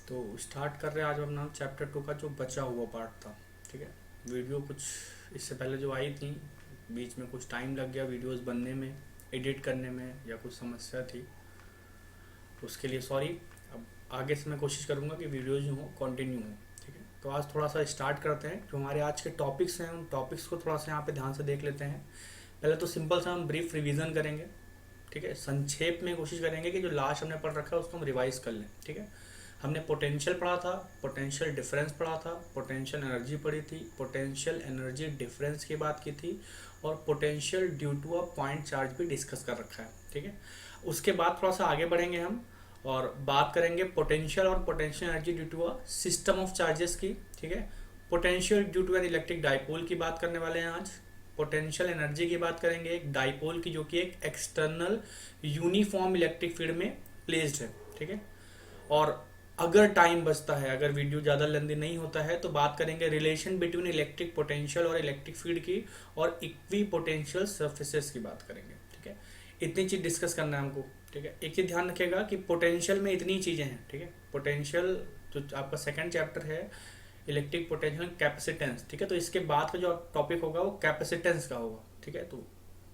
तो स्टार्ट कर रहे हैं आज अपना चैप्टर 2 का जो बचा हुआ पार्ट था। ठीक है, वीडियो कुछ इससे पहले जो आई थी, बीच में कुछ टाइम लग गया वीडियोस बनने में, एडिट करने में, या कुछ समस्या थी, उसके लिए सॉरी। अब आगे से मैं कोशिश करूँगा कि वीडियोज जो हो कंटिन्यू हो। ठीक है, तो आज थोड़ा सा स्टार्ट करते हैं। जो हमारे आज के टॉपिक्स हैं उन टॉपिक्स को थोड़ा सा यहाँ पे ध्यान से देख लेते हैं। पहले तो सिंपल सा हम ब्रीफ रिवीजन करेंगे। ठीक है, संक्षेप में कोशिश करेंगे कि जो लास्ट हमने पढ़ रखा है उसको हम रिवाइज कर लें। ठीक है, हमने पोटेंशियल पढ़ा था, पोटेंशियल डिफरेंस पढ़ा था, पोटेंशियल एनर्जी पढ़ी थी, पोटेंशियल एनर्जी डिफरेंस की बात की थी, और potential due to a point charge भी डिस्कस कर रखा है। ठीक है, उसके बाद थोड़ा सा आगे बढ़ेंगे हम और बात करेंगे पोटेंशियल और potential energy due to a system of charges की। ठीक है, potential due to an electric dipole की बात करने वाले हैं आज। पोटेंशियल एनर्जी की बात करेंगे एक डाइपोल की, जो कि एक एक्सटर्नल यूनिफॉर्म इलेक्ट्रिक फील्ड में प्लेस्ड है। ठीक है, और अगर टाइम बचता है, अगर वीडियो ज़्यादा लंबी नहीं होता है, तो बात करेंगे रिलेशन बिटवीन इलेक्ट्रिक पोटेंशियल और इलेक्ट्रिक फील्ड की, और इक्वी पोटेंशियल सर्फेसेस की बात करेंगे। ठीक है, इतनी चीज़ डिस्कस करना है हमको। ठीक है, एक चीज़ ध्यान रखिएगा कि पोटेंशियल में इतनी चीज़ें हैं। ठीक है, पोटेंशियल जो आपका सेकंड चैप्टर है, इलेक्ट्रिक पोटेंशियल कैपेसिटेंस। ठीक है, तो इसके बाद का जो टॉपिक होगा वो कैपेसिटेंस का होगा। ठीक है, तो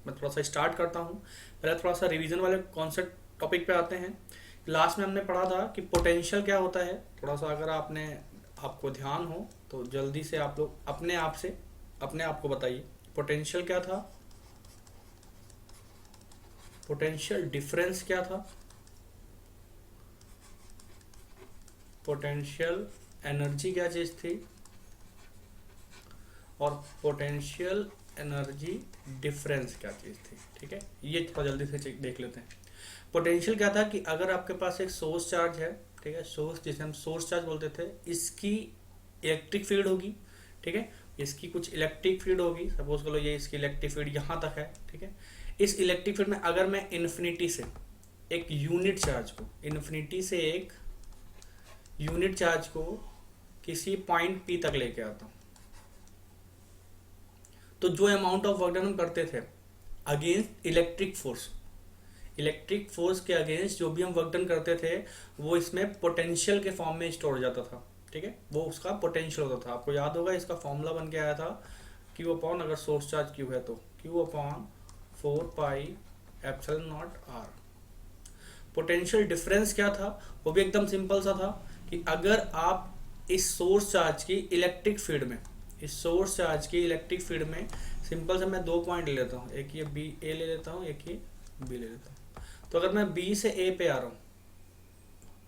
मैं थोड़ा सा स्टार्ट करता हूँ। पहले थोड़ा सा रिवीजन वाले कॉन्सेप्ट टॉपिक पे आते हैं। लास्ट में हमने पढ़ा था कि पोटेंशियल क्या होता है। थोड़ा सा अगर आपको ध्यान हो तो जल्दी से आप लोग अपने आप को बताइए, पोटेंशियल क्या था, पोटेंशियल डिफरेंस क्या था, पोटेंशियल एनर्जी क्या चीज थी, और पोटेंशियल एनर्जी डिफरेंस क्या चीज थी। ठीक है, ये थोड़ा जल्दी से देख लेते हैं। पोटेंशियल क्या था कि अगर आपके पास एक सोर्स चार्ज है, ठीक है, सोर्स जिसे हम सोर्स चार्ज बोलते थे, इसकी इलेक्ट्रिक फील्ड होगी। ठीक है, इसकी कुछ इलेक्ट्रिक फील्ड होगी, सपोज करो ये इसकी इलेक्ट्रिक फील्ड यहाँ तक है। ठीक है, इस इलेक्ट्रिक फील्ड में अगर मैं इन्फिनिटी से एक यूनिट चार्ज को, इन्फिनिटी से एक यूनिट चार्ज को किसी पॉइंट पी तक लेके आता हूँ, तो जो अमाउंट ऑफ वर्क डन हम करते थे अगेंस्ट इलेक्ट्रिक फोर्स के अगेंस्ट जो भी हम वर्क डन करते थे, वो इसमें पोटेंशियल के फॉर्म में स्टोर हो जाता था। ठीक है, वो उसका पोटेंशियल होता था। आपको याद होगा इसका फॉर्मूला बन के आया था क्यू अपॉन, अगर सोर्स चार्ज क्यू है तो Q upon 4 pi epsilon naught R. Potential difference क्या था, वो भी एकदम सिंपल सा था कि अगर आप इस सोर्स चार्ज की इलेक्ट्रिक फील्ड में, सिंपल से मैं 2 पॉइंट ले लेता हूँ, एक ये बी ए ले लेता हूँ, एक ये बी ले लेता हूँ। तो अगर मैं बी से ए पे आ रहा हूँ,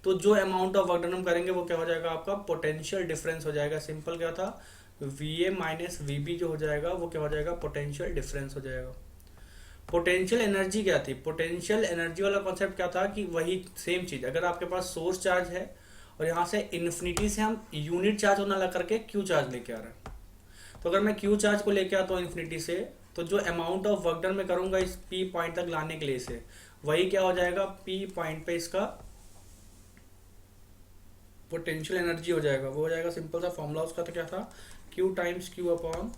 तो जो अमाउंट ऑफ वर्क डन हम करेंगे वो क्या हो जाएगा, आपका पोटेंशियल डिफरेंस हो जाएगा। सिंपल क्या था, V A minus V B जो हो जाएगा वो क्या हो जाएगा, पोटेंशियल डिफरेंस हो जाएगा। पोटेंशियल एनर्जी क्या थी, पोटेंशियल एनर्जी वाला कॉन्सेप्ट क्या था कि वही सेम चीज, अगर आपके पास सोर्स चार्ज है और यहाँ से इन्फिनिटी से हम यूनिट चार्ज होना लगा करके क्यू चार्ज लेके आ रहे हैं, तो अगर मैं क्यू चार्ज को लेके आता हूँ इन्फिनिटी से, तो जो अमाउंट ऑफ वर्क डन मैं करूंगा इस पी पॉइंट तक लाने के लिए से, वही क्या हो जाएगा, पी पॉइंट पे इसका पोटेंशियल एनर्जी हो जाएगा। वो हो जाएगा, सिंपल सा फॉर्मूला उसका तो क्या था, Q times Q upon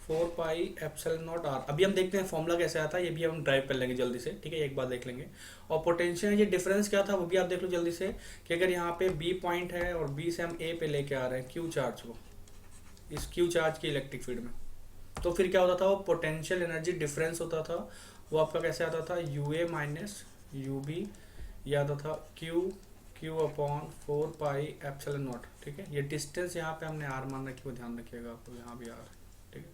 4 pi epsilon naught R. अभी हम देखते हैं फॉर्मूला कैसे आता है, ये भी हम ड्राइव कर लेंगे जल्दी से। ठीक है, एक बार देख लेंगे। और पोटेंशियल एनर्जी डिफरेंस क्या था वो भी आप देख लो जल्दी से, कि अगर यहाँ पे बी पॉइंट है और बी से हम ए पे लेके आ रहे हैं क्यू चार्ज को, इस क्यू चार्ज की इलेक्ट्रिक फील्ड में, तो फिर क्या होता था, वो पोटेंशियल एनर्जी डिफरेंस होता था। वो आपका कैसे आता था, U A minus U B, ये आता था Q upon 4 pi epsilon naught. ठीक है, ये डिस्टेंस यहाँ पे हमने आर मान रखी, वो ध्यान रखिएगा आपको, यहाँ भी आर। ठीक है,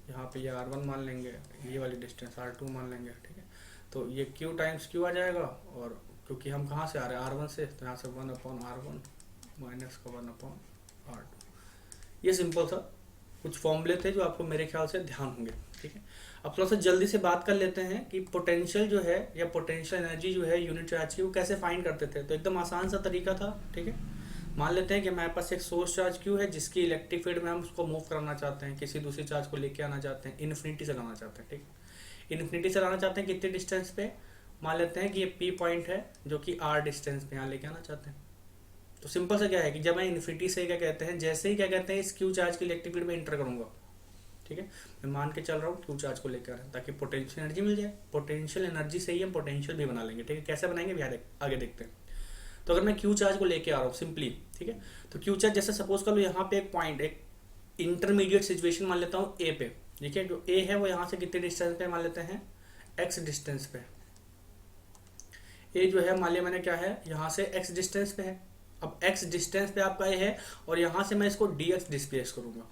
यहाँ पे ये R1 मान लेंगे, ये वाली डिस्टेंस R2 मान लेंगे। ठीक है, तो ये क्यू टाइम्स क्यू आ जाएगा, और क्योंकि हम कहाँ से आ रहे हैं, R1 से, तो यहाँ से 1/R1 माइनस का 1/R2। ये सिंपल सा कुछ फॉर्मूले थे जो आपको मेरे ख्याल से ध्यान होंगे। ठीक है, अब थोड़ा सा जल्दी से बात कर लेते हैं कि पोटेंशियल जो है या पोटेंशियल एनर्जी जो है यूनिट चार्ज की, वो कैसे फाइंड करते थे। तो एकदम आसान सा तरीका था। ठीक है, मान लेते हैं कि हमारे पास एक सोर्स चार्ज क्यू है, जिसकी इलेक्ट्रिक फील्ड में हम उसको मूव कराना चाहते हैं, किसी दूसरी चार्ज को लेके आना चाहते हैं, इन्फिनिटी से लाना चाहते हैं। ठीक है, इन्फिनिटी से लाना चाहते हैं कितने डिस्टेंस पे, मान लेते हैं कि ये पी पॉइंट है जो कि आर डिस्टेंस पे यहाँ लेके आना चाहते हैं। तो सिंपल सा क्या है कि जब मैं इन्फिनिटी से क्या कहते हैं, जैसे ही क्या कहते हैं इस क्यू चार्ज की इलेक्ट्रिक फील्ड में इंटर करूंगा, ठीक है, मैं मान के चल रहा हूँ क्यू चार्ज को लेकर आ रहे हैं ताकि पोटेंशियल एनर्जी मिल जाए। पोटेंशियल एनर्जी से ही हम पोटेंशियल भी बना लेंगे। ठीक है, कैसे बनाएंगे भी आगे देखते हैं। तो अगर मैं क्यू चार्ज को लेके आ रहा हूँ सिंपली, ठीक है, तो क्यू चार्ज जैसे सपोज कर लो यहाँ पे एक पॉइंट, एक इंटरमीडिएट सिचुएशन मान लेता हूँ ए पे, ठीक है, जो ए है वो यहाँ से कितने डिस्टेंस पे मान लेते हैं, एक्स डिस्टेंस पे। ए जो है मान लिया मैंने क्या है, यहाँ से एक्स डिस्टेंस पे है। अब एक्स डिस्टेंस पे आपका ए है और यहाँ से मैं इसको डी एक्स डिस्प्लेस करूंगा।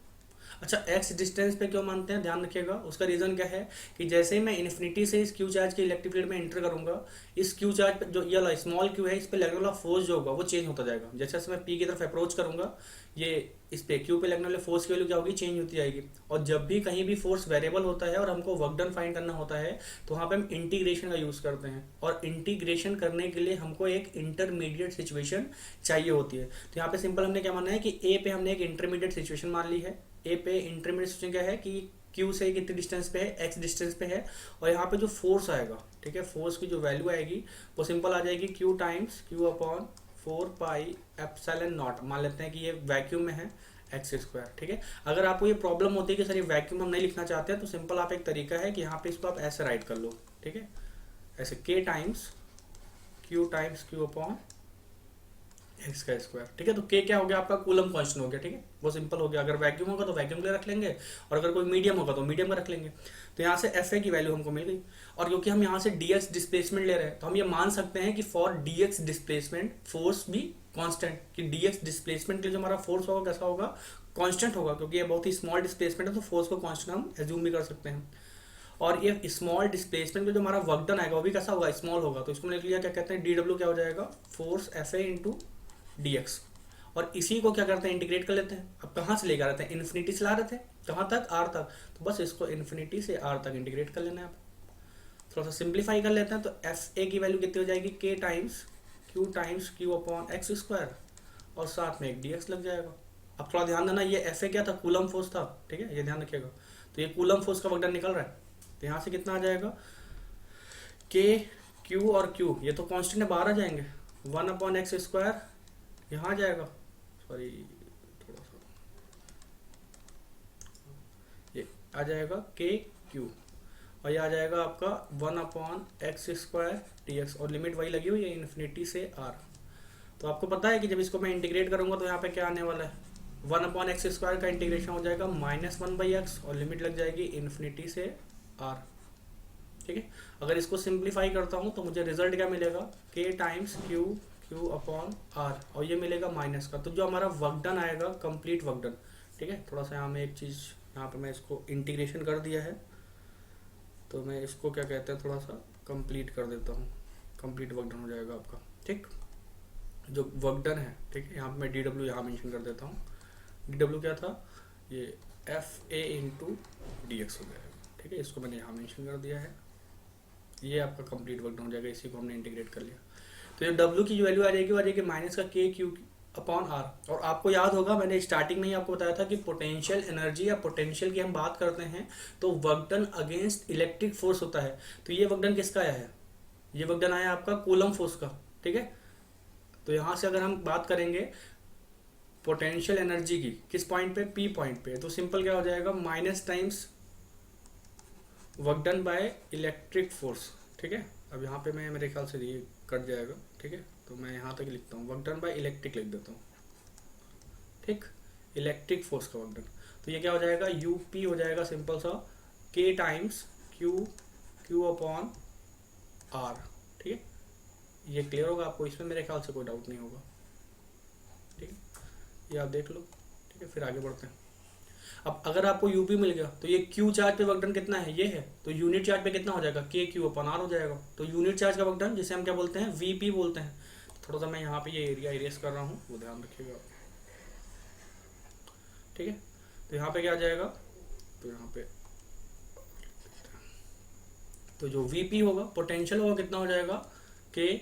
अच्छा, एक्स डिस्टेंस पे क्यों मानते हैं, ध्यान रखिएगा, उसका रीजन क्या है कि जैसे ही मैं इन्फिनिटी से इस क्यू चार्ज के इलेक्ट्रिक फील्ड में एंटर करूंगा, इस क्यू चार्ज पे जो ये स्मॉल क्यू है इस पे लगने वाला फोर्स जो होगा वो चेंज होता जाएगा। जैसे जैसे मैं पी की तरफ अप्रोच करूंगा, ये इस पे क्यू पे लगने वाले फोर्स की वैल्यू क्या होगी, चेंज होती जाएगी। और जब भी कहीं भी फोर्स वेरिएबल होता है और हमको वर्क डन फाइंड करना होता है तो वहां पे हम इंटीग्रेशन का यूज करते हैं, और इंटीग्रेशन करने के लिए हमको एक इंटरमीडिएट सिचुएशन चाहिए होती है। तो यहाँ पे सिंपल हमने क्या मानना है कि ए पे हमने एक इंटरमीडिएट सिचुएशन मान ली है। ए पे इंटरमीडिएट सिचुएशन क्या है कि क्यू से कितने डिस्टेंस पे है, एक्स डिस्टेंस पे है, और यहाँ पे जो फोर्स आएगा, ठीक है, फोर्स की जो वैल्यू आएगी वो सिंपल आ जाएगी Q times Q upon 4 pi epsilon not. मान लेते हैं कि ये वैक्यूम में है एक्स स्क्वायर, ठीक है। अगर आपको ये प्रॉब्लम होती है कि सर ये वैक्यूम हम नहीं लिखना चाहते हैं, तो सिंपल आप एक तरीका है कि यहाँ पे इसको आप ऐसे राइट कर लो, ठीक है, ऐसे के टाइम्स क्यू अपॉन एक्स का स्क्वायर, ठीक है। तो के क्या हो गया आपका, कूलम कांस्टेंट हो गया, ठीक है, वो सिंपल हो गया। अगर वैक्यूम होगा तो वैक्यूम के लिए रख लेंगे, और अगर कोई मीडियम होगा तो मीडियम का रख लेंगे। तो यहाँ से एफ ए की वैल्यू हमको मिल गई, और क्योंकि हम यहाँ से डीएक्स डिस्प्लेसमेंट ले रहे हैं तो हम ये मान सकते हैं कि फॉर डीएक्स डिस्प्लेसमेंट फोर्स भी कांस्टेंट, कि डीएक्स डिस्प्लेसमेंट के लिए जो हमारा फोर्स होगा कैसा होगा, कांस्टेंट होगा, क्योंकि ये बहुत ही स्मॉल डिस्प्लेसमेंट है तो फोर्स को कांस्टेंट हम एज्यूम भी कर सकते हैं। और ये स्मॉल डिस्प्लेसमेंट में जो हमारा वर्क डन आएगा वो भी कैसा होगा, स्मॉल होगा। तो इसको मैंने लिख लिया, क्या कहते हैं, डी डब्ल्यू क्या हो जाएगा, force F A into D x. और इसी को क्या करते हैं, इंटीग्रेट कर लेते हैं। अब कहाँ से लेकर आते हैं, इन्फिनिटी से ला रहे थे, कहाँ तक, आर तक, तो बस इसको इन्फिनिटी से आर तक इंटीग्रेट कर लेना है। आप थोड़ा सा सिंप्लीफाई कर लेते हैं, तो एफ ए की वैल्यू कितनी हो जाएगी, के times Q upon x square, और साथ में एक डी एक्स लग जाएगा। अब थोड़ा ध्यान देना, ये एफ ए क्या था, कूलम फोर्स था, ठीक है, ये ध्यान रखिएगा। तो ये कूलम फोर्स का वर्क डन निकल रहा है, तो यहाँ से कितना आ जाएगा, के क्यू और क्यू ये तो कांस्टेंट है, बाहर आ जाएंगे, 1 अपॉन एक्स स्क्वायर यहाँ आ जाएगा, सॉरी थोड़ा सा ये आ जाएगा के क्यू, और ये आ जाएगा आपका 1 upon x square D x, और लिमिट वही लगी हुई है इन्फिनिटी से आर। तो आपको पता है कि जब इसको मैं इंटीग्रेट करूंगा तो यहाँ पे क्या आने वाला है, 1 अपॉन एक्स स्क्वायर का इंटीग्रेशन हो जाएगा -1/x, और लिमिट लग जाएगी इन्फिनिटी से आर, ठीक है। अगर इसको सिंप्लीफाई करता हूँ तो मुझे रिजल्ट क्या मिलेगा, के टाइम्स क्यू अपॉन आर, और ये मिलेगा माइनस का। तो जो हमारा वर्क डन आएगा, कंप्लीट वर्क डन, ठीक है। थोड़ा सा यहाँ में एक चीज़, यहाँ पे मैं इसको इंटीग्रेशन कर दिया है, तो मैं इसको क्या कहते हैं थोड़ा सा कंप्लीट कर देता हूँ, कंप्लीट वर्क डन हो जाएगा आपका, ठीक। जो वर्क डन है, ठीक है, यहाँ पे मैं डी डब्ल्यू यहाँ मेंशन कर देता हूँ। डी डब्ल्यू क्या था, ये F A into D x हो जाएगा, ठीक है, इसको मैंने यहाँ मेंशन कर दिया है। ये आपका कंप्लीट वर्क डन हो जाएगा, इसी को हमने इंटीग्रेट कर लिया। तो ये W की जो वैल्यू आ जाएगी वो आ जाएगी माइनस का के क्यू अपॉन आर। और आपको याद होगा मैंने स्टार्टिंग में ही आपको बताया था कि पोटेंशियल एनर्जी या पोटेंशियल की हम बात करते हैं तो work done against electric force होता है। तो ये वर्क डन किसका आया है, ये वर्क डन आया आपका कूलम फोर्स का, ठीक है। तो यहाँ से अगर हम बात करेंगे पोटेंशियल एनर्जी की किस पॉइंट पे, पी पॉइंट पे, तो सिंपल क्या हो जाएगा, minus times work done by electric force, ठीक है। अब यहाँ पे मैं मेरे ख्याल से ये कट जाएगा, ठीक है, तो मैं यहाँ तक लिखता हूँ, वर्क डन बाय इलेक्ट्रिक लिख देता हूँ, ठीक, इलेक्ट्रिक फोर्स का वर्क डन। तो ये क्या हो जाएगा, यूपी हो जाएगा सिंपल सा के टाइम्स क्यू अपॉन आर, ठीक है। ये क्लियर होगा आपको, इसमें मेरे ख्याल से कोई डाउट नहीं होगा, ठीक है, ये आप देख लो, ठीक है। फिर आगे बढ़ते हैं। अब अगर आपको यूपी मिल गया तो ये क्यू चार्ज पे वर्क डन कितना है, ये है, तो यूनिट चार्ज पे कितना हो जाएगा, के क्यू अपॉन आर हो जाएगा। तो यूनिट चार्ज का वर्क डन जिसे हम क्या बोलते हैं, वीपी बोलते हैं। तो थोड़ा सा मैं यहाँ पे ये एरिया इरेज कर रहा हूँ, वो ध्यान रखिएगा, ठीक है। तो यहाँ पे क्या आ जाएगा, तो यहाँ पे तो जो वीपी होगा पोटेंशियल होगा कितना हो जाएगा, के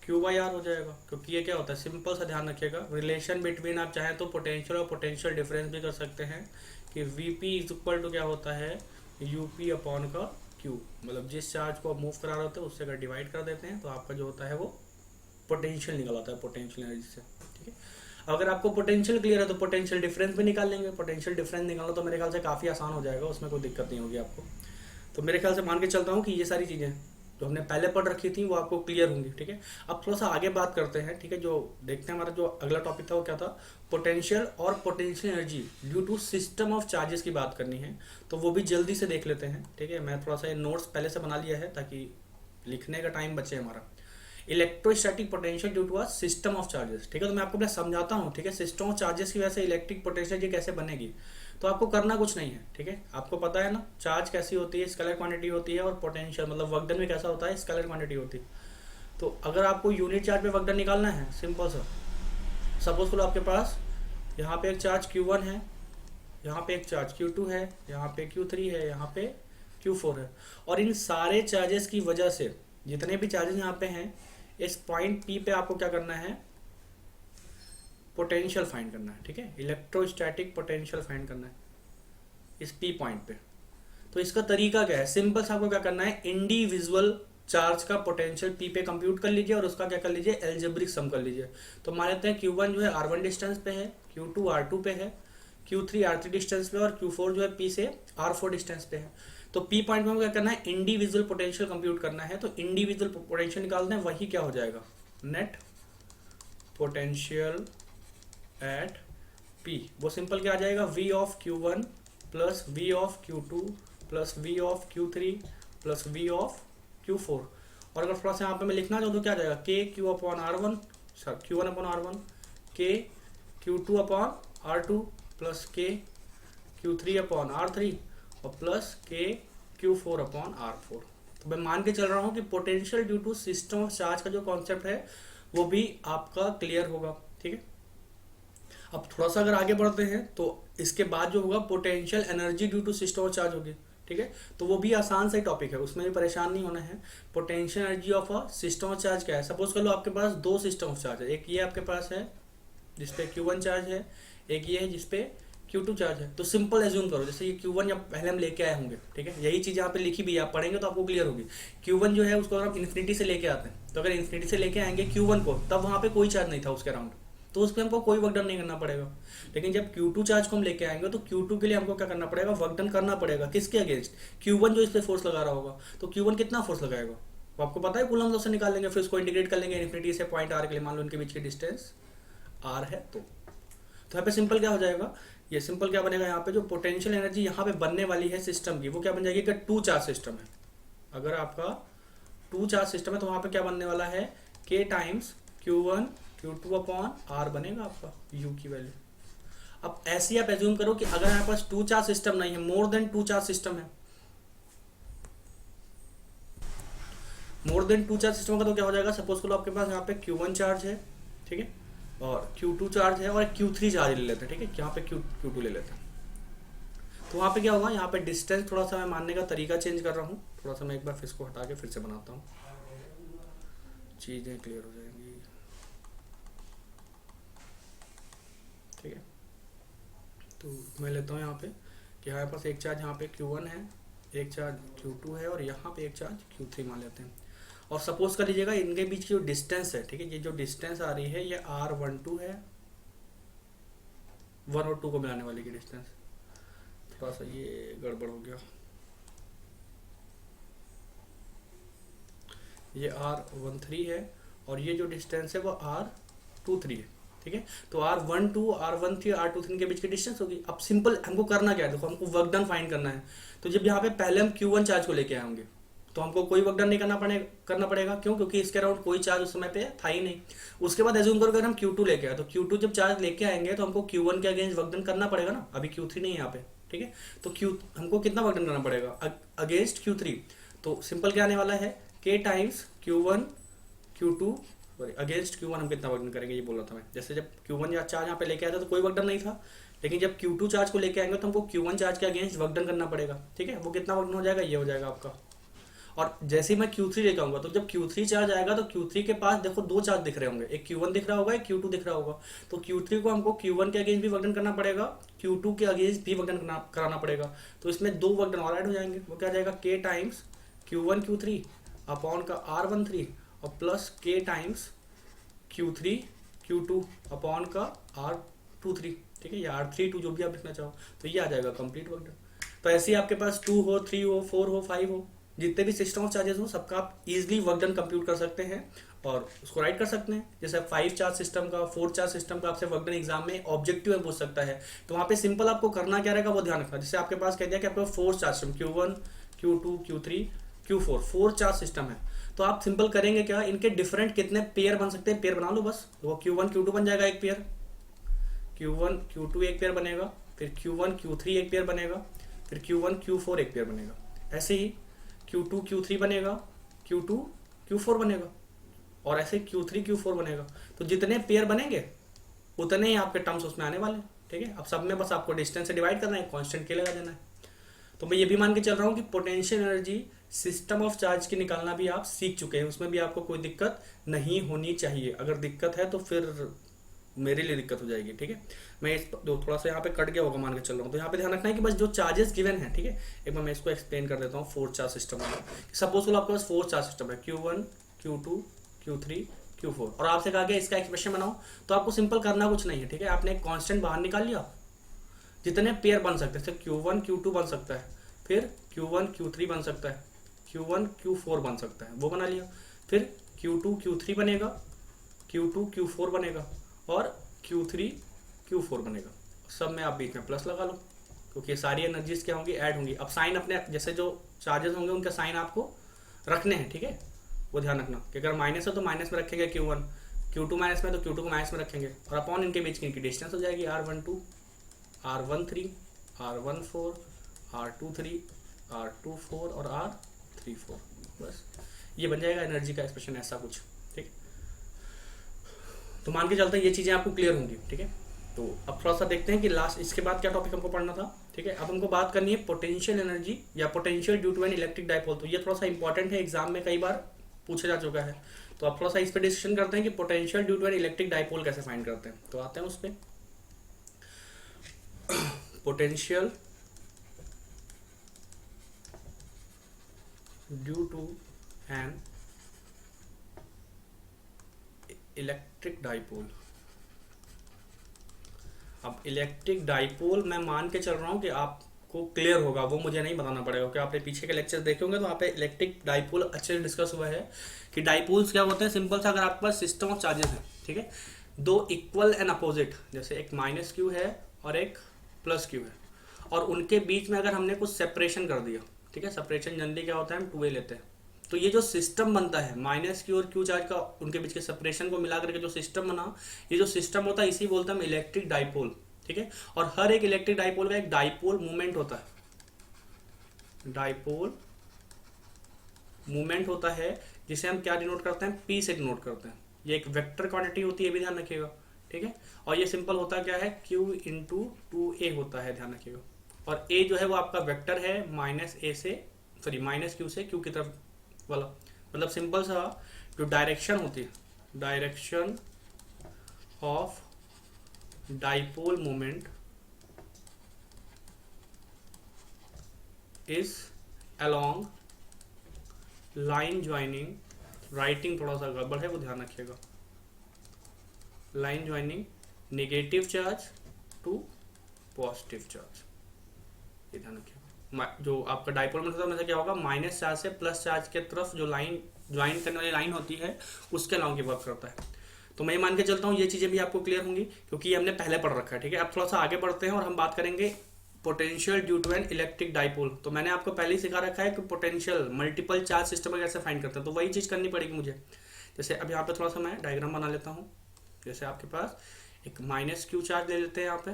क्यू बाई आर हो जाएगा। क्योंकि ये क्या होता है, सिंपल सा ध्यान रखिएगा, रिलेशन बिटवीन आप चाहें तो पोटेंशियल और पोटेंशियल डिफरेंस भी कर सकते हैं कि वीपी इज इक्वल टू क्या होता है, यूपी अपॉन का क्यू। मतलब जिस चार्ज को आप मूव करा रहे होते हैं उससे अगर डिवाइड कर देते हैं तो आपका जो होता है वो पोटेंशियल निकल आता है, पोटेंशियल एनर्जी से, ठीक है। अगर आपको पोटेंशियल क्लियर है तो पोटेंशियल डिफरेंस भी निकाल लेंगे। पोटेंशियल डिफरेंस निकालना तो मेरे ख्याल से काफ़ी आसान हो जाएगा, उसमें कोई दिक्कत नहीं होगी आपको। तो मेरे ख्याल से मान के चलता हूँ कि ये सारी चीज़ें जो हमने पहले पढ़ रखी थी वो आपको क्लियर होंगी। ठीक है, अब थोड़ा सा आगे बात करते हैं। ठीक है, जो देखते हैं हमारा जो अगला टॉपिक था वो क्या था, पोटेंशियल और potential energy due to system of charges की बात करनी है, तो वो भी जल्दी से देख लेते हैं। ठीक है, मैं थोड़ा सा ये नोट्स पहले से बना लिया है ताकि लिखने का टाइम बचे हमारा। Electrostatic potential due to a system of charges. ठीक है, तो मैं आपको पहले समझाता हूँ। ठीक है, सिस्टम ऑफ चार्जेस की वजह से इलेक्ट्रिक पोटेंशियल ये कैसे बनेगी। तो आपको करना कुछ नहीं है। ठीक है, आपको पता है ना चार्ज कैसी होती है, स्केलर क्वांटिटी होती है, और पोटेंशियल मतलब वर्क डन में कैसा होता है, स्केलर क्वांटिटी होती है। तो अगर आपको यूनिट चार्ज पे वर्क डन निकालना है, सिंपल सा, सपोज करो आपके पास यहाँ पे एक चार्ज Q1 है, यहाँ पे एक चार्ज Q2 है, यहाँ पे Q3 है, यहाँ पे Q4 है, और इन सारे चार्जेस की वजह से जितने भी चार्जेस यहाँ पे हैं, इस पॉइंट P पे आपको क्या करना है, पोटेंशियल फाइंड करना है। ठीक है, इलेक्ट्रोस्टैटिक पोटेंशियल फाइंड करना है इस P पॉइंट पे। तो इसका तरीका क्या है, सिंपल सा आपको क्या करना है, इंडिविजुअल चार्ज का पोटेंशियल P पे कंप्यूट कर लीजिए और उसका क्या कर लीजिए, एल्जेब्रिक सम कर लीजिए। तो मान लेते हैं Q1 जो है R1 डिस्टेंस पे है, Q2 R2 पे है, Q3 R3 डिस्टेंस पे, और Q4 जो है P से R4 डिस्टेंस पे है। तो P पॉइंट में हमको क्या करना है, इंडिविजुअल पोटेंशियल कंप्यूट करना है। तो इंडिविजुअल पोटेंशियल निकालना है, वही क्या हो जाएगा, नेट पोटेंशियल एट P। वो सिंपल क्या आ जाएगा, V of Q1 plus V of Q2 plus V of Q3 plus V of Q4। और अगर थोड़ा सा यहाँ पे मैं लिखना चाहूँ तो क्या आ जाएगा, K Q upon R1, Q1 upon R1, K Q2 upon R2 plus K Q3 upon R3 और plus K Q4 upon R4। तो मैं मान के चल रहा हूँ कि potential due to system of charge का जो कॉन्सेप्ट है वो भी आपका क्लियर होगा। ठीक है, अब थोड़ा सा अगर आगे बढ़ते हैं तो इसके बाद जो होगा potential energy due to system of charge होगी। ठीक है, तो वो भी आसान सा टॉपिक है, उसमें भी परेशान नहीं होना है। Potential energy of a system of charge क्या है, सपोज कर लो आपके पास दो सिस्टम ऑफ चार्ज है, एक ये आपके पास है जिसपे Q1 चार्ज है, एक ये है जिसपे Q2 चार्ज है। तो सिंपल एज्यूम करो जैसे ये Q1 या पहले हम लेके आए होंगे। ठीक है, यही चीज यहाँ पे लिखी भी है, आप पढ़ेंगे तो आपको क्लियर होगी। Q1 जो है उसको अगर हम इन्फिनिटी से लेके आते हैं, तो अगर इन्फिनिटी से लेके आएंगे Q1 को, तब वहां पे कोई चार्ज नहीं था उसके अराउंड, तो उस पर हमको कोई वर्क डन नहीं करना पड़ेगा। लेकिन जब Q2 चार्ज को हम लेके आएंगे तो Q2 के लिए हमको क्या करना पड़ेगा, वर्क डन करना पड़ेगा। किसके अगेंस्ट, Q1 जो इस पे फोर्स लगा रहा होगा। तो Q1 कितना फोर्स लगाएगा वो आपको पता है, कूलम लॉ से निकाल लेंगे, फिर उसको इंटीग्रेट कर लेंगे इन्फिनिटी से पॉइंट R के लिए, मान लो इनके बीच की डिस्टेंस R है। तो यहाँ पे सिंपल क्या हो जाएगा, ये सिंपल क्या बनेगा, यहाँ पे जो पोटेंशियल एनर्जी यहाँ पे बनने वाली है सिस्टम की, वो क्या बन जाएगी कि टू चार्ज सिस्टम है। अगर आपका टू चार्ज सिस्टम है तो वहां पे क्या बनने वाला है, K times Q1 Q2 upon R बनेगा आपका U की वैल्यू। अब ऐसे आप एज्यूम करो कि अगर हमारे पास टू चार्ज सिस्टम नहीं है, more than two charge system है, more than two charge system का तो क्या हो जाएगा, सपोज करो आपके पास यहाँ पे Q1 चार्ज है, ठीक है, और Q2 चार्ज है और Q3 चार्ज ले लेते हैं। ठीक है, यहाँ पे Q2 ले लेते हैं। तो वहाँ पे क्या होगा, यहाँ पे डिस्टेंस थोड़ा सा मैं मानने का तरीका चेंज कर रहा हूँ, थोड़ा सा मैं एक बार फिर इसको हटा के फिर से बनाता हूँ, चीज़ें क्लियर हो जाएंगी। ठीक है, तो मैं लेता हूँ यहाँ पे कि हमारे पास एक चार्ज यहाँ पे Q1 है, एक चार्ज Q2 है और यहाँ पे एक चार्ज Q3 मान लेते हैं। और सपोज कर लीजिएगा इनके बीच की जो डिस्टेंस है, ठीक है, ये जो डिस्टेंस आ रही है ये R12 है, 1 और 2 को मिलाने वाली की डिस्टेंस। थोड़ा सा ये गड़बड़ हो गया, ये R13 है और ये जो डिस्टेंस है वो R23 है। ठीक है, तो R12 R13 R23 के बीच की डिस्टेंस होगी। अब सिंपल हमको करना क्या है, देखो हमको वर्क डन फाइंड करना है। तो जब यहाँ पे पहले हम Q1 चार्ज को लेके आएंगे तो हमको कोई वर्क डन नहीं करना पड़ेगा, क्यों, क्योंकि इसके अराउंड कोई चार्ज उस समय पे था ही नहीं। उसके बाद एज्यूम करो अगर हम Q2 लेके आए, तो Q2 जब चार्ज लेके आएंगे तो हमको Q1 के अगेंस्ट वर्क डन करना पड़ेगा ना, अभी Q3 नहीं है यहाँ पे। ठीक है, तो हमको कितना वर्क डन करना पड़ेगा अगेंस्ट Q3। तो सिंपल क्या आने वाला है, K times Q1 Q2 against Q1 हम कितना वर्क डन करेंगे, ये बोल रहा था मैं। जैसे जब Q1 या चार्ज यहाँ पे लेके आया था तो कोई वर्क डन नहीं था, लेकिन जब Q2 चार्ज को लेके आएंगे तो हमको Q1 चार्ज के अगेंस्ट वर्क डन करना पड़ेगा। ठीक है, वो कितना वर्क डन हो जाएगा, ये हो जाएगा आपका। और जैसे ही मैं Q3 लेके आऊंगा तो जब Q3 चार्ज आएगा तो Q3 के पास देखो दो चार्ज दिख रहे होंगे, एक Q1 दिख रहा होगा, एक Q2 दिख रहा होगा। तो Q3 को हमको Q1 के अगेंस्ट भी वर्क डन करना पड़ेगा, Q2 के अगेंस्ट भी वर्क डन कराना पड़ेगा। तो इसमें दो वर्क डन और ऐड हो जाएंगे, वो क्या जाएगा, K times Q1 Q3 upon का R13 और plus K times Q3 Q2 upon का R23। ठीक है, या R32 जो भी आप लिखना चाहो, तो ये आ जाएगा कंप्लीट वर्क डन। तो ऐसे ही आपके पास 2 हो, 3 हो, 4 हो, 5 हो, जितने भी सिस्टम ऑफ चार्जेस हो सबका आप इजिली वर्क डन कंप्यूट कर सकते हैं और उसको राइट कर सकते हैं। जैसे 5 चार्ज सिस्टम का, 4 चार्ज सिस्टम का आपसे वर्क डन एग्जाम में ऑब्जेक्टिव में पूछ सकता है, तो वहाँ पे सिंपल आपको करना क्या रहेगा वो ध्यान रखना। जैसे आपके पास कह दिया कि आपको 4 charge system Q1, Q2, Q3, Q4 4 charge system है, तो आप सिंपल करेंगे क्या, इनके डिफरेंट कितने पेयर बन सकते हैं, पेयर बना लो बस। वो Q1 Q2 बन जाएगा एक पेयर, Q1 Q2 एक पेयर बनेगा, फिर Q1 Q3 एक पेयर बनेगा, फिर Q1 Q4 एक पेयर बनेगा, ऐसे ही Q2 Q3 बनेगा, Q2 Q4 बनेगा, और ऐसे Q3 Q4 बनेगा। तो जितने पेयर बनेंगे उतने ही आपके टर्म्स उसमें आने वाले हैं, ठीक है। अब सब में बस आपको डिस्टेंस से डिवाइड करना है, कांस्टेंट के लगा देना है। तो मैं ये भी मान के चल रहा हूँ कि potential energy system of charge की निकालना भी आप सीख चुके हैं, उसमें भी आपको कोई दिक्कत नहीं होनी चाहिए। अगर दिक्कत है तो फिर मेरे लिए दिक्कत हो जाएगी, ठीक है। मैं इस थोड़ा सा यहाँ पे कट गया होगा मान के चल रहा हूँ, तो यहाँ पे ध्यान रखना है कि बस जो चार्जेस गिवन है, ठीक है। एक बार मैं इसको एक्सप्लेन कर देता हूँ 4 चार्ज सिस्टम वाला। सपोज आपके पास 4 चार्ज सिस्टम है, Q1 Q2 Q3 Q4, और आपसे कहा गया इसका एक्सप्रेशन बनाओ, तो आपको सिंपल करना कुछ नहीं है, ठीक है। आपने एक कांस्टेंट बाहर निकाल लिया, जितने पेयर बन सकते हैं, Q1 Q2 बन सकता है, फिर Q1 Q3 बन सकता है, Q1 Q4 बन सकता है, वो बना लिया। फिर Q2 Q3 बनेगा, Q2 Q4 बनेगा, और Q3 Q4 बनेगा। सब में आप बीच में प्लस लगा लो, क्योंकि सारी एनर्जीज क्या होंगी, ऐड होंगी। अब साइन अपने जैसे जो चार्जेस होंगे उनके साइन आपको रखने हैं, ठीक है। वो ध्यान रखना कि अगर माइनस है तो माइनस में रखेंगे Q1, Q2 माइनस में तो Q2 को माइनस में रखेंगे, और अपॉन इनके बीच की इनकी डिस्टेंस हो जाएगी R12, R13, R14, R23, R24 और R34। बस ये बन जाएगा एनर्जी का एक्सप्रेशन, ऐसा कुछ, ठीक। तो मान के चलते हैं ये चीज़ें आपको क्लियर होंगी, ठीक है। तो अब थोड़ा सा देखते हैं कि लास्ट इसके बाद क्या टॉपिक हमको पढ़ना था, ठीक है। अब हमको बात करनी है पोटेंशियल एनर्जी या potential due to an electric dipole. तो ये थोड़ा सा इंपॉर्टेंट है, एग्जाम में कई बार पूछा जा चुका है। तो अब थोड़ा सा इस पर डिस्कशन करते हैं कि potential due to an electric dipole कैसे फाइंड करते हैं। तो आते हैं उस पर। Potential due to an electric dipole. अब इलेक्ट्रिक डाइपोल मैं मान के चल रहा हूँ कि आपको क्लियर होगा, वो मुझे नहीं बताना पड़ेगा, क्योंकि आपने पीछे के लेक्चर देखे होंगे तो वहाँ पे इलेक्ट्रिक डाइपोल अच्छे से डिस्कस हुआ है कि डाइपोल्स क्या होते हैं। सिंपल सा, अगर आपके पास सिस्टम ऑफ चार्जेस है, ठीक है, दो इक्वल एंड अपोजिट, जैसे एक माइनस Q है और एक प्लस Q है, और उनके बीच में अगर हमने कुछ सेपरेशन कर दिया, ठीक है, सेपरेशन जनरली क्या होता है, हम 2a लेते हैं, तो ये जो सिस्टम बनता है माइनस Q और Q चार्ज का, उनके बीच के सेपरेशन को मिला करके जो सिस्टम बना, ये जो सिस्टम होता है इसी बोलते हैं हम इलेक्ट्रिक डाइपोल, ठीक है। और हर एक इलेक्ट्रिक डाइपोल का एक डाइपोल मूवमेंट होता है, डाइपोल मूवमेंट होता है, जिसे हम क्या डिनोट करते हैं, P से डिनोट करते हैं। ये एक वेक्टर क्वांटिटी होती है, ये भी ध्यान रखिएगा, ठीक है। और ये सिंपल होता क्या है, Q इंटू 2a होता है, ध्यान रखिएगा। और a जो है वो आपका वेक्टर है माइनस Q से Q की तरफ वाला, मतलब सिंपल सा जो डायरेक्शन होती है, direction of dipole moment is along line joining, writing थोड़ा सा गड़बड़ है वो ध्यान रखिएगा, line joining negative charge to positive charge, ये ध्यान रखिएगा। जो आपका डाइपोल मोमेंट होता है मतलब क्या होगा, माइनस चार्ज से प्लस चार्ज के तरफ जो लाइन ज्वाइन करने वाली लाइन होती है उसके अलाउ की वर्क करता है। तो मैं ये मान के चलता हूँ ये चीज़ें भी आपको क्लियर होंगी, क्योंकि ये हमने पहले पढ़ रखा है, ठीक है। अब थोड़ा सा आगे बढ़ते हैं और हम बात करेंगे potential due to an electric dipole. तो मैंने आपको पहले ही सिखा रखा है कि पोटेंशियल मल्टीपल चार्ज सिस्टम में कैसे फाइंड करते हैं, तो वही चीज़ करनी पड़ेगी मुझे। जैसे अब यहाँ पे थोड़ा सा मैं डायग्राम बना लेता हूँ। जैसे आपके पास एक माइनस Q चार्ज ले लेते हैं यहाँ पे,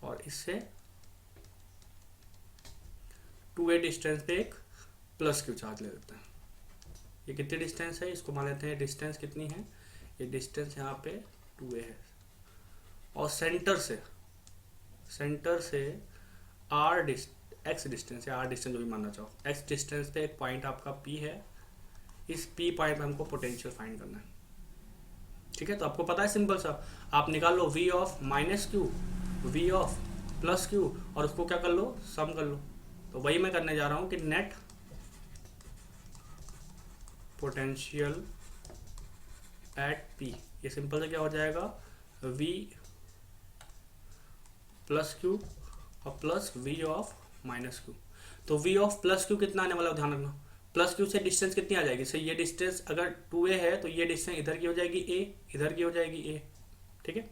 और इससे 2a डिस्टेंस पे एक प्लस Q चार्ज ले लेते हैं। ये कितनी डिस्टेंस है, इसको मान लेते हैं डिस्टेंस कितनी है, ये डिस्टेंस यहाँ पे 2a है, और सेंटर से x डिस्टेंस या r डिस्टेंस जो भी मानना चाहो, x डिस्टेंस पे एक पॉइंट आपका P है, इस P पॉइंट पे हमको पोटेंशियल फाइंड करना है, ठीक है। तो आपको पता है सिंपल सा, आप निकाल लो V of minus Q, V of plus Q, और उसको क्या कर लो, सम कर लो। तो वही मैं करने जा रहा हूँ कि नेट पोटेंशियल एट P, ये सिंपल से क्या हो जाएगा, V प्लस Q और plus V of minus Q। तो वी ऑफ प्लस क्यू कितना आने वाला है ध्यान रखना, प्लस क्यू से डिस्टेंस कितनी आ जाएगी, सही ये डिस्टेंस अगर 2a है तो ये डिस्टेंस इधर की हो जाएगी a, इधर की हो जाएगी a, ठीक है।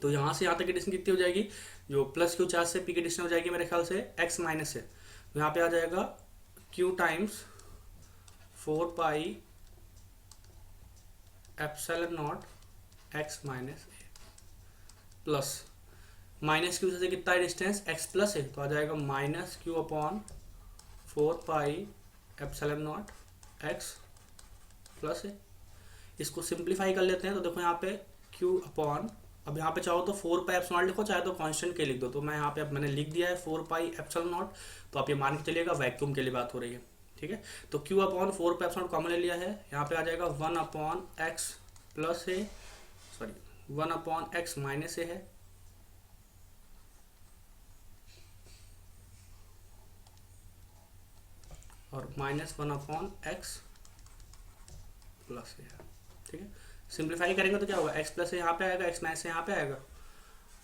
तो यहाँ से यहाँ तक की डिस्टेंस कितनी हो जाएगी, जो प्लस क्यू चार्ज से p की डिस्टेंस हो जाएगी मेरे ख्याल से x माइनस है, तो यहाँ पे आ जाएगा q times 4 pi epsilon not x minus a plus minus Q से कितना है डिस्टेंस x प्लस है, तो आ जाएगा minus Q upon 4 pi epsilon not x plus है। इसको सिंप्लीफाई कर लेते हैं, तो देखो यहाँ पे q अपॉन, अब यहाँ पे चाहो तो 4 पाई एप्सिलॉन नॉट लिखो, चाहे तो कांस्टेंट के लिख दो, तो मैं यहाँ पे अब मैंने लिख दिया है 4 पाई एप्सिलॉन नॉट, तो आप ये मान के चलिएगा वैक्यूम के लिए बात हो रही है, ठीक है। तो q upon 4 pi epsilon common ले लिया है, यहाँ पे आ जाएगा 1 अपॉन x प्लस है, सॉरी 1 अपॉन x माइनस है, और माइनस 1 अपॉन x प्लस है, ठीक है। सिंप्लीफाई करेंगे तो क्या होगा, x प्लस यहाँ पे आएगा, x माइनस यहाँ पे आएगा,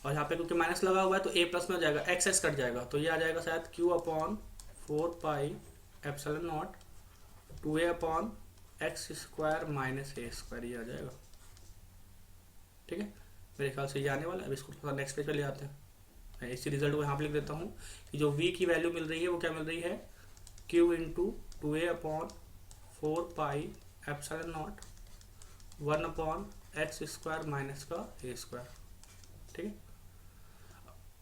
और यहाँ पे क्योंकि माइनस लगा हुआ है तो a प्लस में हो जाएगा, x कट जाएगा, तो ये आ जाएगा शायद q upon 4 pi epsilon not 2a upon x square minus a square, ये आ जाएगा, ठीक है। मेरे ख्याल से ये आने वाला है। अब इसको थोड़ा नेक्स्ट पेज पे ले आते हैं, मैं इसी रिजल्ट को यहाँ पे लिख देता हूँ कि जो v की वैल्यू मिल रही है वो क्या मिल रही है, q into 2a upon 4 pi epsilon not 1 upon x square minus का a स्क्वायर, ठीक है।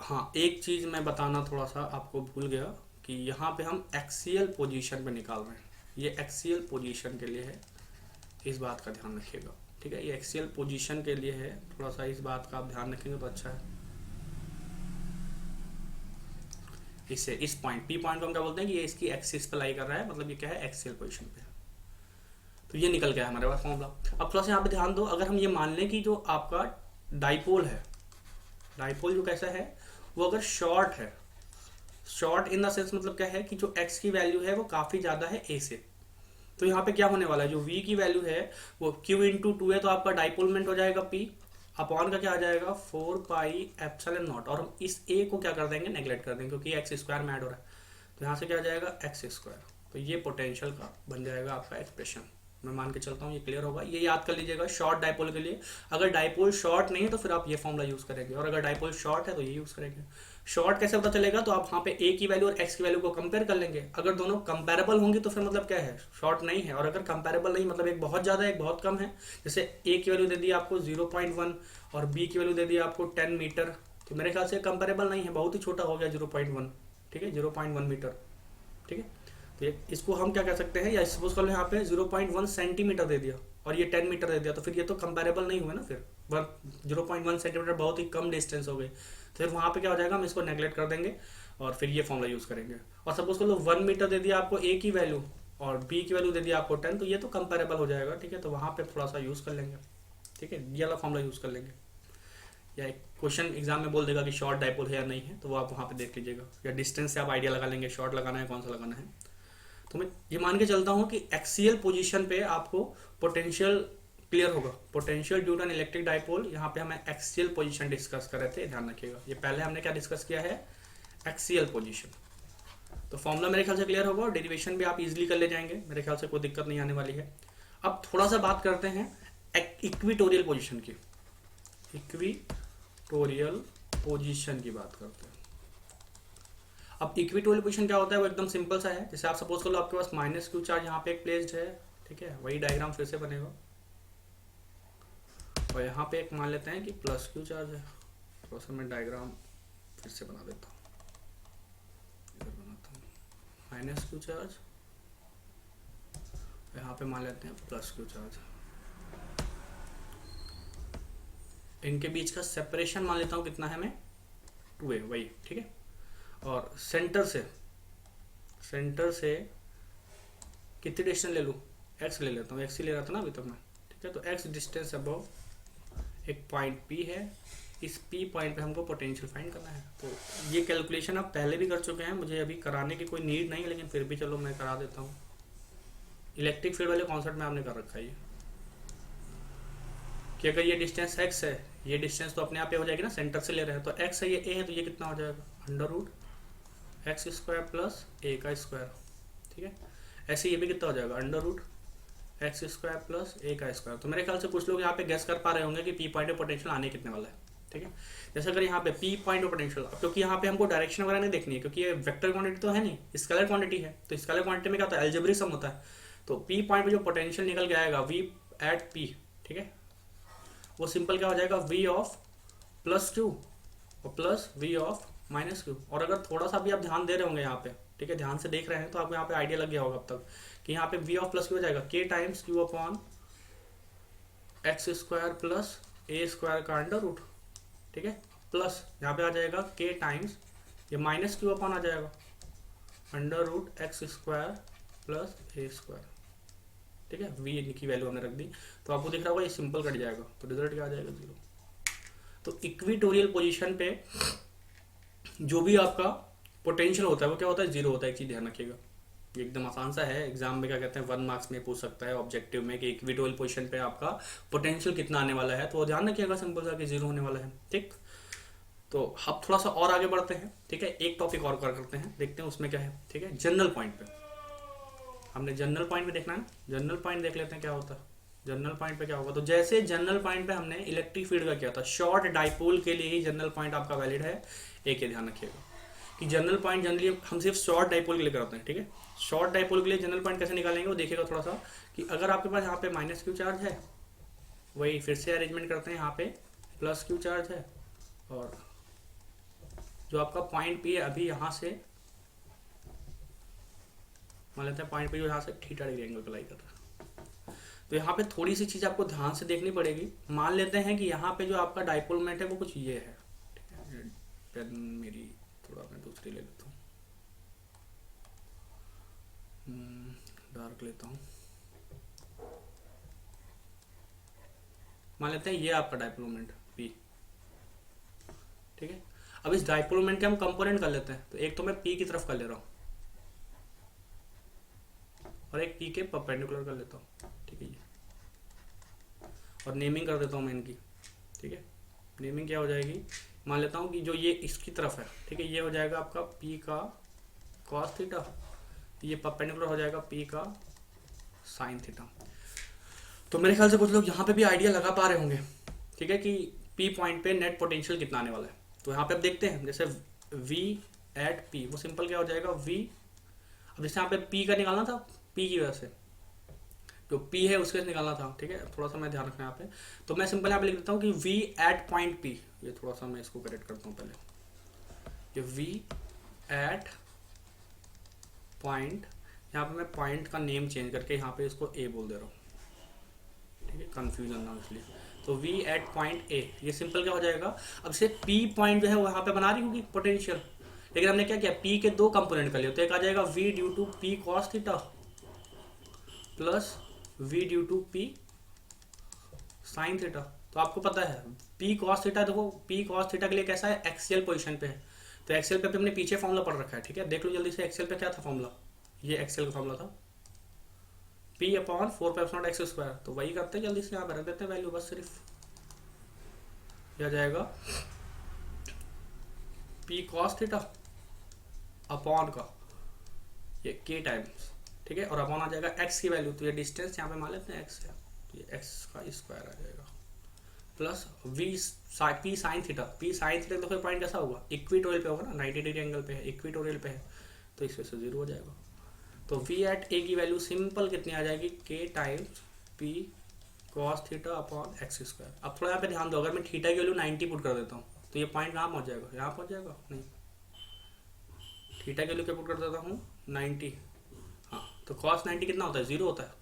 हाँ, एक चीज़ मैं बताना थोड़ा सा आपको भूल गया कि यहाँ पे हम एक्सियल पोजीशन पे निकाल रहे हैं, ये एक्सियल पोजीशन के लिए है, इस बात का ध्यान रखिएगा, ठीक है। ये एक्सियल पोजीशन के लिए है, थोड़ा सा इस बात का आप ध्यान रखेंगे तो अच्छा है। इससे इस पॉइंट पी पॉइंट को हम क्या बोलते हैं कि ये इसकी एक्सिस पे लाई कर रहा है, मतलब ये क्या है, एक्सियल पोजीशन पे। तो ये निकल गया है हमारे पास फॉर्मूला। अब थोड़ा सा यहाँ पे ध्यान दो, अगर हम ये मान लें कि जो आपका डाइपोल है, डाइपोल जो कैसा है वो अगर शॉर्ट है, शॉर्ट इन द सेंस मतलब क्या है कि जो x की वैल्यू है वो काफ़ी ज़्यादा है a से, तो यहाँ पे क्या होने वाला है, जो v की वैल्यू है वो q इंटू 2 है, तो आपका डाइपोलमेंट हो जाएगा p अपॉन का क्या आ जाएगा 4 पाई एप्सिलॉन नॉट, और हम इस a को क्या कर देंगे, नेगलेक्ट कर देंगे क्योंकि x स्क्वायर में ऐड हो रहा है, तो यहाँ से क्या आ जाएगा x स्क्वायर, तो ये पोटेंशियल का बन जाएगा आपका एक्सप्रेशन। मैं मान के चलता हूँ ये क्लियर होगा, ये याद कर लीजिएगा शॉर्ट डाइपोल के लिए। अगर डाइपोल शॉर्ट नहीं है तो फिर आप ये फॉर्मूला यूज़ करेंगे, और अगर डाइपोल शॉर्ट है तो ये यूज़ करेंगे। शॉर्ट कैसे पता चलेगा, तो आप वहाँ पे a की वैल्यू और x की वैल्यू को कंपेयर कर लेंगे, अगर दोनों कंपेरेबल होंगी तो फिर मतलब क्या है, शॉर्ट नहीं है, और अगर कंपेरेबल नहीं मतलब एक बहुत ज़्यादा एक बहुत कम है, जैसे a की वैल्यू दे दी आपको 0.1 और b की वैल्यू दे दी आपको 10 मीटर, तो मेरे ख्याल से कंपेरेबल नहीं है, बहुत ही छोटा हो गया 0.1, ठीक है, 0.1 मीटर, ठीक है। तो इसको हम क्या कह सकते हैं, या सपोज कर लो यहाँ पे 0.1 सेंटीमीटर दे दिया और ये 10 मीटर दे दिया, तो फिर ये तो कंपेरेबल नहीं हुआ ना, फिर 0.1 सेंटीमीटर बहुत ही कम डिस्टेंस हो गई, तो फिर वहाँ पे क्या हो जाएगा, हम इसको नेगलेक्ट कर देंगे और फिर ये फॉर्मूला यूज़ करेंगे। और सपोज कर लो 1 मीटर दे दिया आपको a की वैल्यू और b की वैल्यू दे दिया आपको 10, तो ये तो कंपेरेबल हो जाएगा, ठीक है, तो वहाँ पर थोड़ा सा यूज़ कर लेंगे, ठीक है, ये वाला फॉर्मूला यूज़ कर लेंगे। या एक क्वेश्चन एग्जाम में बोल देगा कि शॉर्ट डाइपोल है या नहीं है, तो वो आप वहाँ पे देख लीजिएगा, या डिस्टेंस से आप आइडिया लगा लेंगे शॉर्ट लगाना है कौन सा लगाना है। तो मैं ये मान के चलता हूँ कि एक्सियल पोजीशन पे आपको पोटेंशियल क्लियर होगा, potential due to an electric dipole. यहाँ पे हमें एक्सियल पोजीशन डिस्कस कर रहे थे, ध्यान रखिएगा, ये पहले हमने क्या डिस्कस किया है, एक्सियल पोजीशन। तो फॉर्मूला मेरे ख्याल से क्लियर होगा और डेरिवेशन भी आप इजीली कर ले जाएंगे, मेरे ख्याल से कोई दिक्कत नहीं आने वाली है। अब थोड़ा सा बात करते हैं इक्विटोरियल पोजीशन की, इक्विटोरियल पोजीशन की बात करते हैं। अब इक्विटोरियल पोजीशन क्या होता है, वो एकदम सिंपल सा है, जैसे आप सपोज कर लो आपके पास माइनस क्यू चार्ज यहाँ पे एक प्लेस्ड है, ठीक है, वही डायग्राम फिर से बनेगा, और यहाँ पे एक मान लेते हैं कि प्लस क्यू चार्ज है, तो सर मैं डायग्राम फिर से बना देता हूँ, इधर बनाता हूँ माइनस क्यू चार्ज, यहाँ पे मान लेते हैं प्लस क्यू चार्ज, इनके बीच का सेपरेशन मान लेता हूँ कितना है, मैं 2a, वही, ठीक है। और सेंटर से कितनी डिस्टेंस ले लूँ, x ले लेता हूँ, x ही ले रहा था ना अभी तक मैं, ठीक है। तो x डिस्टेंस अबव एक पॉइंट P है, इस P पॉइंट पे हमको पोटेंशियल फाइंड करना है। तो ये कैलकुलेशन आप पहले भी कर चुके हैं, मुझे अभी कराने की कोई नीड नहीं है, लेकिन फिर भी चलो मैं करा देता हूँ। इलेक्ट्रिक फील्ड वाले कॉन्सेप्ट में आपने कर रखा है ये कि अगर ये डिस्टेंस x है, ये डिस्टेंस तो अपने आप ही हो जाएगी ना, सेंटर से ले रहे हैं, तो एक्स है, ये ए है, तो ये कितना हो जाएगा under root x square plus a का स्क्वायर, ठीक है। ऐसे ये भी कितना हो जाएगा under root x square plus a का स्क्वायर। तो मेरे ख्याल से कुछ लोग यहाँ पे गेस कर पा रहे होंगे कि पी पॉइंट ऑफ पोटेंशियल आने कितने वाला है, ठीक है। जैसे अगर यहाँ पे पी पॉइंट ऑफ पोटेंशियल, क्योंकि यहाँ पे हमको डायरेक्शन वगैरह नहीं देखनी है, क्योंकि ये वेक्टर क्वांटिटी तो है नहीं, स्केलर क्वांटिटी है, तो स्केलर क्वांटिटी में क्या होता है, अलजेब्रिक सम होता है। तो पी पॉइंट पे जो पोटेंशियल निकल के आएगा वी एट पी, ठीक है, वो सिंपल क्या हो जाएगा वी ऑफ प्लस क्यू और plus V of minus Q. और अगर थोड़ा सा भी आप ध्यान दे रहे होंगे यहाँ पे, ठीक है, ध्यान से देख रहे हैं, तो आपको यहाँ पे आइडिया लग गया होगा अब तक कि यहाँ पे वी ऑफ प्लस क्यू हो जाएगा k times Q upon x square plus a square का अंडर रूट, ठीक है, प्लस यहाँ पे आ जाएगा के टाइम्स ये माइनस क्यू अपॉन आ जाएगा under root x square plus a square, ठीक है। वी की वैल्यू हमने रख दी, तो आपको दिख रहा होगा ये सिंपल कट जाएगा, तो रिजल्ट क्या आ जाएगा 0। तो इक्विटोरियल पोजीशन पे जो भी आपका पोटेंशियल होता है वो क्या होता है 0 होता है। एक चीज ध्यान रखिएगा, ये एकदम आसान सा है, एग्जाम में क्या कहते हैं 1 मार्क्स में पूछ सकता है ऑब्जेक्टिव में कि इक्विटोरियल पोजीशन पे आपका पोटेंशियल कितना आने वाला है, तो ध्यान रखिएगा सिंपल सा कि 0 होने वाला है, ठीक। तो अब थोड़ा सा और आगे बढ़ते हैं, ठीक है, एक टॉपिक और कर करते हैं, देखते हैं उसमें क्या है, ठीक है। जनरल पॉइंट पे हमने जनरल पॉइंट पे देखना है, जनरल पॉइंट देख लेते हैं क्या होता है जनरल पॉइंट पे क्या होगा। तो जैसे जनरल पॉइंट पे हमने इलेक्ट्रिक फील्ड का किया था, शॉर्ट डाइपोल के लिए ही जनरल पॉइंट आपका वैलिड है। एक ही ध्यान रखिएगा कि जनरल पॉइंट जनरली हम सिर्फ शॉर्ट डाइपोल के लिए करते हैं, ठीक है। शॉर्ट डाइपोल के लिए जनरल पॉइंट कैसे निकालेंगे वो देखिएगा थोड़ा सा, कि अगर आपके पास यहाँ पे माइनस क्यू चार्ज है, वही फिर से अरेंजमेंट करते हैं, यहाँ पे प्लस क्यू चार्ज है, और जो आपका पॉइंट पी है अभी यहाँ से मान लेते हैं पॉइंट पे जो यहाँ से थीटा डिग्री एंगल अप्लाई कर रहा है, तो यहाँ पे थोड़ी सी चीज आपको ध्यान से देखनी पड़ेगी। मान लेते हैं कि यहाँ पे जो आपका डाइपोल मोमेंट है वो कुछ ये है, ठीक है। पेन मेरी थोड़ा मैं दूसरी ले लेता हूँ, डार्क लेता हूँ। मान लेते हैं ये आपका डाइपोल मोमेंट P, ठीक है। अब इस डाइपोल मोमेंट के हम कंपोनेंट कर लेते हैं, तो एक तो मैं P की तरफ कर ले रहा हूँ और एक P के परपेंडिकुलर कर लेता हूँ, ठीक है ये, और नेमिंग कर देता हूँ मैं इनकी, ठीक है। नेमिंग क्या हो जाएगी, मान लेता हूँ कि जो ये इसकी तरफ है, ठीक है, ये हो जाएगा आपका P का cos थीटा, ये परपेंडिकुलर हो जाएगा P का sin थीटा। तो मेरे ख्याल से कुछ लोग यहाँ पे भी आइडिया लगा पा रहे होंगे, ठीक है, कि P पॉइंट पे नेट पोटेंशियल कितना आने वाला है। तो यहाँ पे आप देखते हैं जैसे V एट P, वो सिंपल क्या हो जाएगा V, अब जैसे यहाँ पे P का निकालना था, P की वजह से जो P है उसके निकालना था, ठीक है। थोड़ा सा मैं ध्यान रखना यहाँ पे, तो मैं सिंपल यहाँ पे लिख देता हूँ कि V एट पॉइंट P, ये थोड़ा सा मैं इसको करेक्ट करता हूँ पहले, ये V एट पॉइंट, यहाँ पे मैं पॉइंट का नेम चेंज करके यहाँ पे इसको A बोल दे रहा हूँ, ठीक है, कंफ्यूजन ना इसलिए। तो V एट पॉइंट A, ये सिंपल क्या हो जाएगा, अब से P पॉइंट जो है वो यहाँ पे बना रही होगी पोटेंशियल, लेकिन हमने क्या किया P के दो कंपोनेंट कर लिए, तो एक आ जाएगा V due to P cos theta plus V due to P sin theta. तो आपको पता है P cos थीटा, देखो P cos थीटा के लिए कैसा है, एक्सियल पोजीशन पे है, तो एक्सियल पे हमने पीछे फॉर्मूला पढ़ रखा है, ठीक है। देख लो जल्दी से एक्सियल पे क्या था फॉर्मूला, ये एक्सियल का फॉर्मूला था P अपॉन 4 एक्स स्क्वायर। तो वही करते हैं, जल्दी से यहाँ पे रख देते हैं वैल्यू, बस सिर्फ क्या जाएगा P cos थीटा अपॉन का ये K टाइम्स, ठीक है, और अपॉन आ जाएगा x की वैल्यू, तो ये डिस्टेंस यहाँ पे मान लेते हैं x है, तो ये x का स्क्वायर आ जाएगा plus P sin theta, P sin theta तो फिर पॉइंट कैसा होगा, इक्विटोरियल पे होगा ना, 90 डिग्री एंगल पे है, इक्विटोरियल पे है, तो इस वजह से 0 हो जाएगा। तो V एट A की वैल्यू सिंपल कितनी आ जाएगी, K times P cos theta upon x square. अब थोड़ा यहाँ पे ध्यान दो, अगर मैं थीटा की वैल्यू 90 पुट कर देता हूँ तो ये पॉइंट कहाँ पहुँच जाएगा, यहाँ पहुँच जाएगा, नहीं, थीटा की वैल्यू क्या पुट कर देता हूँ 90, हाँ, तो cos 90 कितना होता है 0 होता है,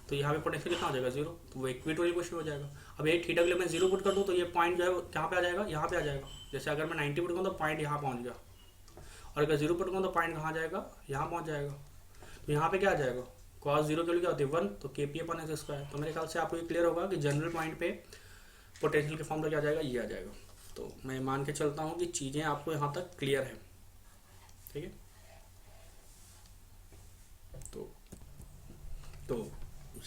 तो यहाँ पे पोटेंशियल कितना हो जाएगा 0, तो वो इक्विटोरियल क्वेश्चन हो जाएगा। अब ये थीटा के लिए मैं 0 पुट कर दूँ तो ये पॉइंट जो है कहाँ पे आ जाएगा, यहाँ पे आ जाएगा। जैसे अगर मैं 90 पुट करूँ तो पॉइंट यहाँ पहुँच गया, और अगर 0 पुट करूँ तो पॉइंट कहाँ जाएगा, यहाँ पहुँच जाएगा। तो यहाँ पे क्या आ जाएगा, cos 0 के लिए क्या होती है 1, तो KP अपन एक्स स्क्वायर। तो मेरे ख्याल से आपको ये क्लियर होगा कि जनरल पॉइंट पे पोटेंशियल के फॉर्मूला क्या आ जाएगा, ये आ जाएगा। तो मैं मान के चलता हूँ कि चीज़ें आपको यहाँ तक क्लियर है, ठीक है। तो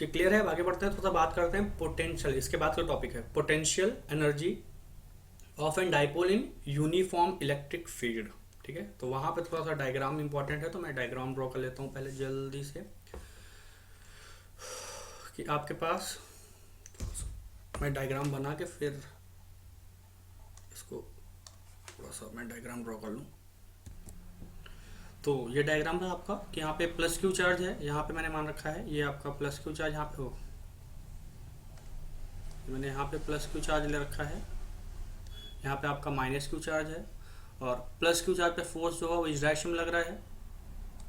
ये क्लियर है, अब आगे बढ़ते हैं, थोड़ा सा बात करते हैं पोटेंशियल। इसके बाद का टॉपिक है potential energy of an dipole in uniform electric field. ठीक है, तो वहाँ पे थोड़ा सा डायग्राम इंपॉर्टेंट है, तो मैं डायग्राम ड्रॉ कर लेता हूँ पहले जल्दी से, कि आपके पास मैं डायग्राम बना के फिर इसको थोड़ा सा मैं डायग्राम ड्रॉ कर लूँ। तो ये डायग्राम है आपका कि यहाँ पे प्लस क्यू चार्ज है, यहाँ पे मैंने मान रखा है ये आपका प्लस क्यू चार्ज, यहाँ पे हो मैंने यहाँ पे प्लस क्यू चार्ज ले रखा है, यहाँ पे आपका माइनस क्यू चार्ज है, और प्लस क्यू चार्ज पे फोर्स जो है वो इस डायरेक्शन में लग रहा है।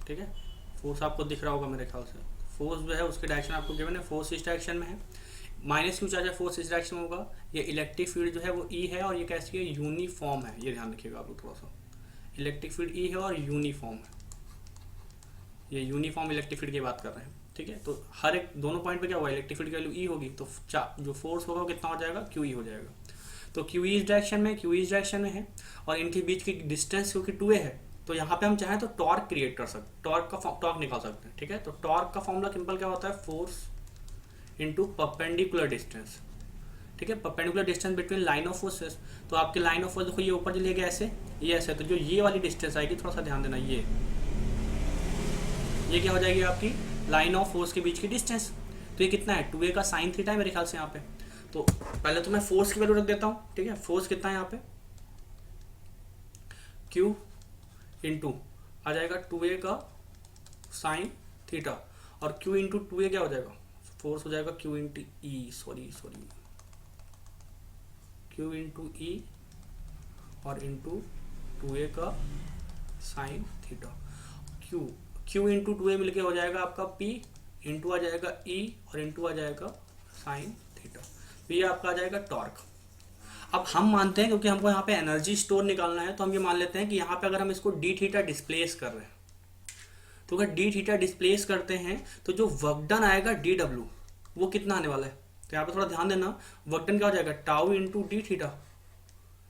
ठीक है, फोर्स आपको दिख रहा होगा मेरे ख्याल से, फोर्स जो है उसके डायरेक्शन आपको गिवन है, फोर्स इस डायरेक्शन में है। माइनस क्यू चार्ज है, फोर्स इस डायरेक्शन में होगा। ये इलेक्ट्रिक फील्ड जो है वो ई है, और ये कैसी है, यूनिफॉर्म है, ये ध्यान रखिएगा आप लोग थोड़ा सा। इलेक्ट्रिक फील्ड ई है और यूनिफॉर्म है, ये यूनिफॉर्म इलेक्ट्रिक फील्ड की बात कर रहे हैं। ठीक है, तो हर एक दोनों पॉइंट पे क्या होगा, इलेक्ट्रिक फील्ड की वैल्यू ई होगी, तो जो फोर्स होगा वो कितना हो जाएगा, क्यू ई हो जाएगा। तो क्यू ई इस डायरेक्शन में, क्यू ई इस डायरेक्शन में है, और इनके बीच की डिस्टेंस क्योंकि 2a है, तो यहाँ पे हम चाहें तो टॉर्क क्रिएट कर सकते, टॉर्क निकाल सकते हैं। ठीक है, तो टॉर्क का फॉर्मूला सिंपल क्या होता है, फोर्स इनटू परपेंडिकुलर डिस्टेंस। ठीक है, perpendicular distance between line of forces. तो आपकी लाइन ऑफ फोर्स देखो, ये ऊपर ले गया ऐसे, ये ऐसे, तो जो ये वाली डिस्टेंस आएगी, थोड़ा सा ध्यान देना, ये क्या हो जाएगी आपकी लाइन ऑफ फोर्स के बीच की डिस्टेंस। तो ये कितना है, 2a का साइन थीटा है मेरे ख्याल से यहाँ पे। तो पहले तो मैं फोर्स की वैल्यू रख देता हूँ। ठीक है, फोर्स कितना है यहाँ पे, Q इंटू आ जाएगा 2a का साइन थीटा, और Q इंटू 2a क्या हो जाएगा, फोर्स हो जाएगा Q इंटू ई, सॉरी Q इंटू ई और इंटू 2a का sine theta. Q into 2a मिलके हो जाएगा आपका P, इंटू आ जाएगा E और इंटू आ जाएगा साइन थीटा। तो ये आपका आ जाएगा टॉर्क। अब हम मानते हैं क्योंकि हमको यहाँ पे एनर्जी स्टोर निकालना है, तो हम ये मान लेते हैं कि यहाँ पे अगर हम इसको डी थीटा डिस्प्लेस कर रहे हैं, तो अगर डी थीटा डिस्प्लेस करते हैं तो जो वर्क डन आएगा डी डब्ल्यू वो कितना आने वाला है। तो यहाँ पे थोड़ा ध्यान देना, वर्क डन क्या हो जाएगा, टाउ इंटू डी थीटा।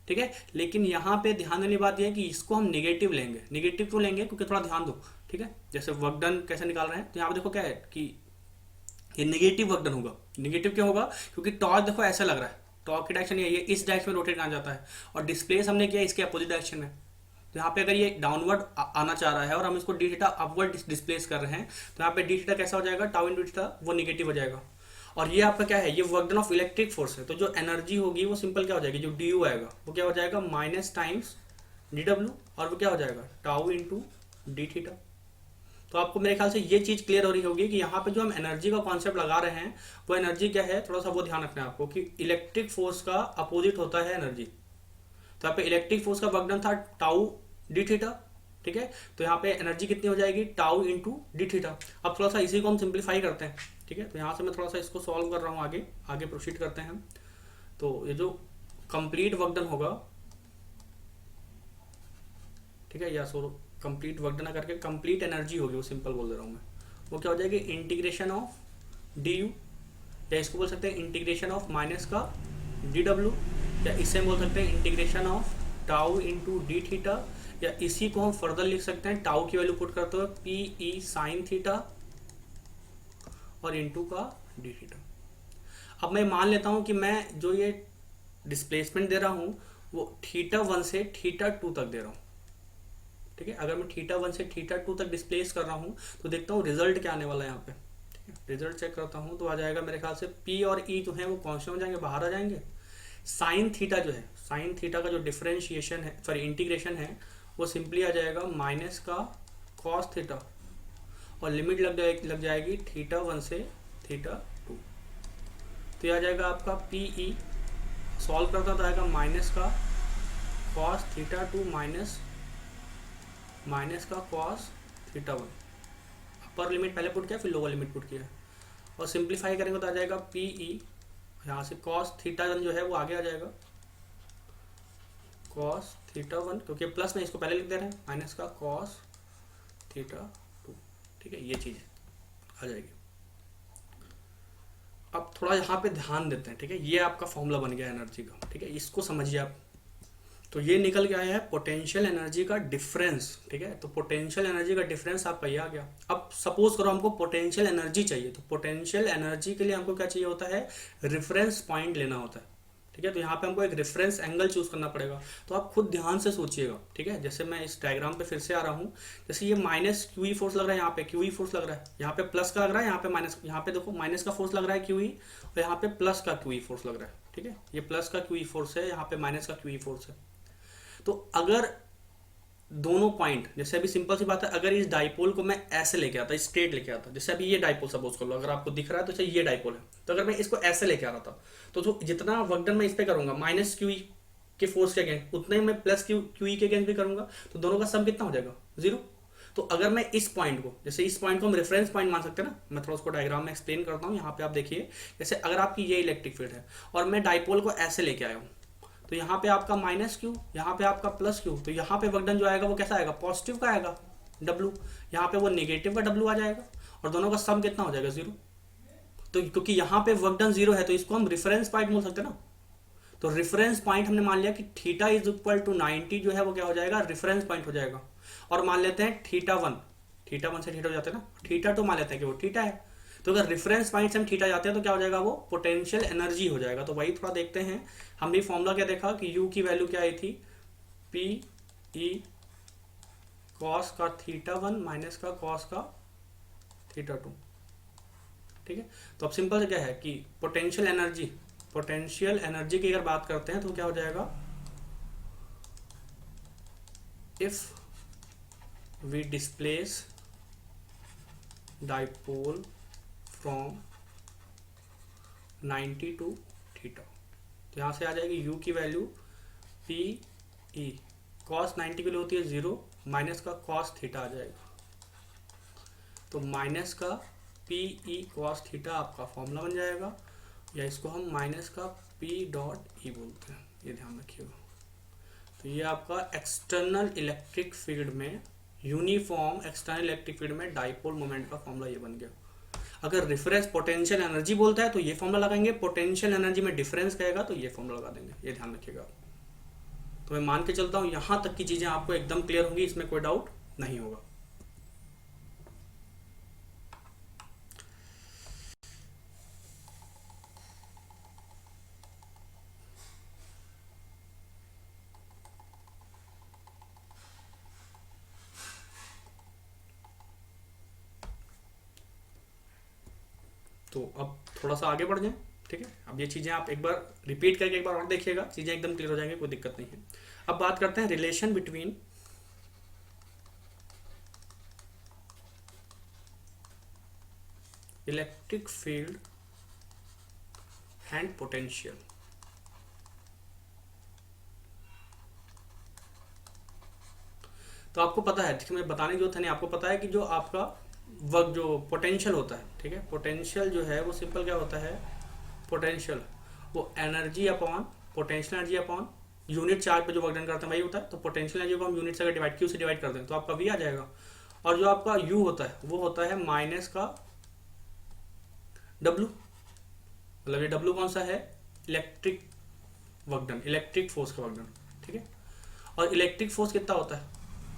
ठीक है, लेकिन यहाँ पे ध्यान देने की बात यह है कि इसको हम नेगेटिव लेंगे। नेगेटिव क्यों लेंगे, क्योंकि थोड़ा ध्यान दो। ठीक है, जैसे वर्क डन कैसे निकाल रहे हैं, तो यहाँ पे देखो क्या है कि ये नेगेटिव वर्क डन होगा। नेगेटिव क्यों होगा, क्योंकि टॉर्क देखो ऐसा लग रहा है, टॉर्क की डायरेक्शन ये इस डायरेक्शन में रोटेट आ जाता है, और डिस्प्लेस हमने किया इसके अपोजिट डायरेक्शन में। तो यहाँ पे अगर ये डाउनवर्ड आना चाह रहा है और हम इसको डी थीटा अपवर्ड डिस्प्लेस कर रहे हैं, तो यहाँ पे डी थीटा कैसा हो जाएगा, टाउ इंटू थीटा, वो नेगेटिव हो जाएगा। और ये आपका क्या है, ये work done of electric force है। तो जो एनर्जी होगी वो सिंपल क्या हो जाएगी, जो डी यू आएगा वो क्या हो जाएगा, माइनस टाइम्स डी डब्ल्यू, और वो क्या हो जाएगा, टाउ इंटू डी थीटा। तो आपको मेरे ख्याल से ये चीज क्लियर हो रही होगी कि यहाँ पे जो हम एनर्जी का कॉन्सेप्ट लगा रहे हैं वो एनर्जी क्या है, थोड़ा सा वो ध्यान रखना है आपको कि इलेक्ट्रिक फोर्स का अपोजिट होता है एनर्जी। तो यहाँ पे इलेक्ट्रिक फोर्स का वर्क डन था टाउ डी थीटा। ठीक है, तो यहाँ पे एनर्जी कितनी हो जाएगी, टाउ इंटू डी थीटा। अब थोड़ा सा इसी को हम सिंप्लीफाई करते हैं। ठीक है, तो यहाँ से मैं थोड़ा सा इसको सॉल्व कर रहा हूँ, आगे प्रोसीड करते हैं। तो ये जो कंप्लीट वर्क डन होगा, ठीक है, या सो कंप्लीट वर्क डन करके कंप्लीट एनर्जी होगी, वो सिंपल बोल दे रहा हूँ मैं, वो क्या हो जाएगी, इंटीग्रेशन ऑफ डी यू, या इसको बोल सकते हैं इंटीग्रेशन ऑफ माइनस का डी डब्ल्यू, या इससे बोल सकते हैं integration of tau into D theta, या इसी को हम फर्दर लिख सकते हैं टाउ की वैल्यू पुट करते हुए पी ई साइन थीटा और इंटू का डी थीटा। अब मैं मान लेता हूं कि मैं जो ये डिस्प्लेसमेंट दे रहा हूं वो θ1 से θ2 तक दे रहा हूं। ठीक है, अगर मैं θ1 से θ2 तक डिस्प्लेस कर रहा हूं तो देखता हूं रिजल्ट क्या आने वाला है यहाँ पे। ठीक है, रिजल्ट चेक करता हूं तो आ जाएगा मेरे ख्याल से P और E जो है वो कांस्टेंट हो जाएंगे, बाहर आ जाएंगे। साइन थीटा जो है, साइन थीटा का जो डिफरेंशिएशन है, सॉरी इंटीग्रेशन है, वो सिंपली आ जाएगा माइनस का कॉस थीटा, और लिमिट लग जाएगी θ1 से θ2। तो ये आ जाएगा आपका PE, सॉल्व करता तो आएगा माइनस का कॉस θ2 माइनस का कॉस θ1। अपर लिमिट पहले पुट किया, फिर लोअर लिमिट पुट किया, और सिंप्लीफाई करेंगे तो आ जाएगा PE, यहाँ से कॉस θ1 जो है वो आगे आ जाएगा, कॉस θ1, क्योंकि प्लस में इसको पहले लिख दे रहे हैं, माइनस का कॉस θ2। ठीक है, ये चीज़ आ जाएगी। अब थोड़ा यहाँ पे ध्यान देते हैं। ठीक है, ये आपका फॉर्मूला बन गया एनर्जी का। ठीक है, इसको समझिए आप। तो ये निकल के आया है पोटेंशियल एनर्जी का डिफरेंस। ठीक है, तो पोटेंशियल एनर्जी का डिफरेंस आपका ये आ गया। अब सपोज करो हमको पोटेंशियल एनर्जी चाहिए, तो पोटेंशियल एनर्जी के लिए हमको क्या चाहिए होता है, रेफरेंस पॉइंट लेना होता है। ठीक ठीक है। तो यहाँ पे हमको एक रेफरेंस एंगल चूज करना पड़ेगा, तो आप खुद ध्यान से सोचिएगा, ठीक है। जैसे मैं इस डायग्राम पे फिर से आ रहा हूँ, जैसे ये माइनस क्यूई फोर्स लग रहा है, यहाँ पे क्यूई फोर्स लग रहा है, यहाँ पे प्लस का लग रहा है, यहाँ पे माइनस, यहाँ पे देखो माइनस का फोर्स लग रहा है क्यूई, और यहाँ पे प्लस का क्यूई फोर्स लग रहा है, ठीक है। ये प्लस का क्यूई फोर्स है, यहाँ पे माइनस का क्यूई फोर्स है। तो अगर दोनों पॉइंट, जैसे अभी सिंपल सी बात है, अगर इस डाइपोल को मैं ऐसे लेके आता, स्ट्रेट लेके आता, जैसे अभी ये डाइपोल सपोज कर लो, अगर आपको दिख रहा है तो चाहिए ये डाइपोल है, तो अगर मैं इसको ऐसे लेके आ रहा था, तो जो जितना वर्क डन मैं इस पे करूंगा माइनस क्यूई के फोर्स के अगेंस्ट, उतना ही मैं प्लस क्यूई के अगेंस्ट भी करूंगा, तो दोनों का सम कितना हो जाएगा, 0। तो अगर मैं इस पॉइंट को, जैसे इस पॉइंट को हम रेफरेंस पॉइंट मान सकते हैं ना, मैं थोड़ा उसको डायग्राम में एक्सप्लेन करता हूँ। यहाँ पे आप देखिए, जैसे अगर आपकी ये इलेक्ट्रिक फील्ड है और मैं डाइपोल को ऐसे लेके आया हूँ, तो यहाँ पे आपका माइनस क्यू, यहाँ पे आपका प्लस क्यू, तो यहाँ पे वर्क डन जो आएगा वो कैसा आएगा, पॉजिटिव का आएगा डब्लू, यहाँ पे वो नेगेटिव का डब्लू आ जाएगा, और दोनों का सम कितना हो जाएगा, 0। तो क्योंकि यहाँ पे वर्क डन 0 है, तो इसको हम रेफरेंस पॉइंट बोल सकते हैं ना। तो रेफरेंस पॉइंट हमने मान लिया कि थीटा इज इक्वल टू 90 जो है वो क्या हो जाएगा, रेफरेंस पॉइंट हो जाएगा। और मान लेते हैं थीटा वन से थीटा हो जाते हैं ना, थीटा टू मान लेते हैं कि वो थीटा है। तो अगर रेफरेंस पॉइंट से हम थीटा जाते हैं तो क्या हो जाएगा, वो पोटेंशियल एनर्जी हो जाएगा। तो वही थोड़ा देखते हैं, हमने फॉर्मूला क्या देखा कि यू की वैल्यू क्या आई थी, पी ई कॉस का थीटा वन माइनस का कॉस का थीटा टू, ठीक है। तो अब सिंपल से क्या है कि पोटेंशियल एनर्जी की अगर बात करते हैं तो क्या हो जाएगा, if we displace dipole from 90 to theta, तो यहाँ से आ जाएगी u की वैल्यू पी ई कॉस 90 की वैल्यू होती है 0 माइनस का कॉस थीटा आ जाएगा। तो माइनस का पी ई कॉस थीटा आपका फॉर्मूला बन जाएगा, या इसको हम माइनस का पी डॉट ई बोलते हैं, ये ध्यान रखिएगा। तो ये आपका एक्सटर्नल इलेक्ट्रिक फील्ड में, यूनिफॉर्म एक्सटर्नल इलेक्ट्रिक फील्ड में डाइपोल मोमेंट का फॉर्मूला ये बन गया। अगर रेफरेंस पोटेंशियल एनर्जी बोलता है तो ये फॉर्मूला लगाएंगे, पोटेंशियल एनर्जी में डिफरेंस कहेगा तो ये फॉर्मूला लगा देंगे, ये ध्यान रखिएगा। तो मैं मान के चलता हूँ यहाँ तक की चीजें आपको एकदम क्लियर होंगी, इसमें कोई डाउट नहीं होगा। तो अब थोड़ा सा आगे बढ़ जाएं, ठीक है। अब ये चीज़ें आप एक बार रिपीट करके एक बार और देखिएगा, चीज़ें एकदम क्लियर हो जाएंगी, कोई दिक्कत नहीं है। अब बात करते हैं relation between electric field and potential. तो आपको पता है, ठीक है, मैं बताने की जरूरत है नहीं, आपको पता है कि जो आपका वर्क जो पोटेंशियल होता है, ठीक है, पोटेंशियल जो है वो सिंपल क्या होता है, पोटेंशियल वो energy upon potential energy upon unit charge पे जो वर्क डन करते हैं वही होता है। तो पोटेंशियल एनर्जी को हम यूनिट से अगर डिवाइड क्यू से डिवाइड करते हैं तो आपका वी आ जाएगा, और जो आपका यू होता है वो होता है माइनस का डब्लू, मतलब ये डब्लू कौन सा है, electric work done, electric force का वर्क डन, ठीक है। और इलेक्ट्रिक फोर्स कितना होता है,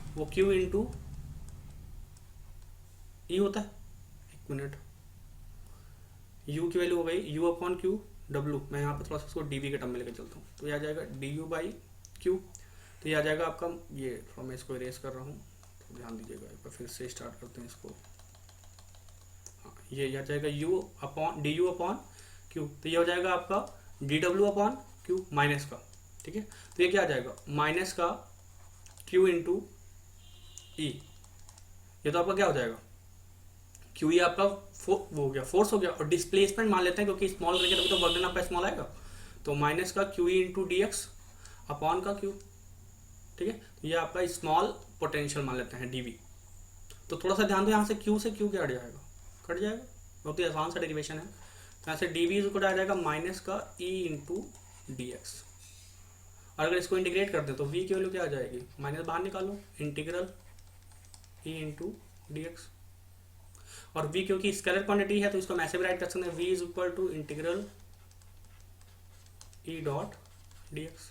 वो Q इंटू ई होता है, एक मिनट, U की वैल्यू हो गई U अपॉन क्यू डब्लू, मैं यहाँ पे थोड़ा सा उसको dV के टर्म में लेकर चलता हूँ, तो ये आ जाएगा du बाई क्यू। तो ये आ जाएगा आपका, ये थोड़ा मैं इसको इरेज कर रहा हूँ, तो ध्यान दीजिएगा, एक बार फिर से स्टार्ट करते हैं इसको। हाँ, ये आ जाएगा U upon du upon Q, तो ये हो जाएगा आपका dw अपॉन क्यू माइनस का, ठीक है। तो ये क्या आ जाएगा, माइनस का Q इंटू ई, ये तो आपका क्या हो जाएगा, क्यू ई आपका वो हो गया, फोर्स हो गया, और डिस्प्लेसमेंट मान लेते हैं क्योंकि स्मॉल रहेगा तभी तो वर्क डन आपका स्मॉल आएगा, तो माइनस का Q E into D x upon का क्यू, ठीक है। तो ये आपका स्मॉल पोटेंशियल मान लेते हैं डीवी। तो थोड़ा सा ध्यान दो, यहाँ से क्यू क्या हट जाएगा, कट जाएगा, बहुत ही आसान सा डेरिवेशन है। तो यहाँ से डीवी को आ जाएगा माइनस का ई इंटू डी एक्स, और अगर इसको इंटीग्रेट कर दे तो v की वैल्यू क्या आ जाएगी, माइनस बाहर निकालो, integral e into D x, और v क्योंकि स्केलर क्वांटिटी है तो इसको हम ऐसे भी राइट कर सकते हैं, v is equal to integral e dot D X.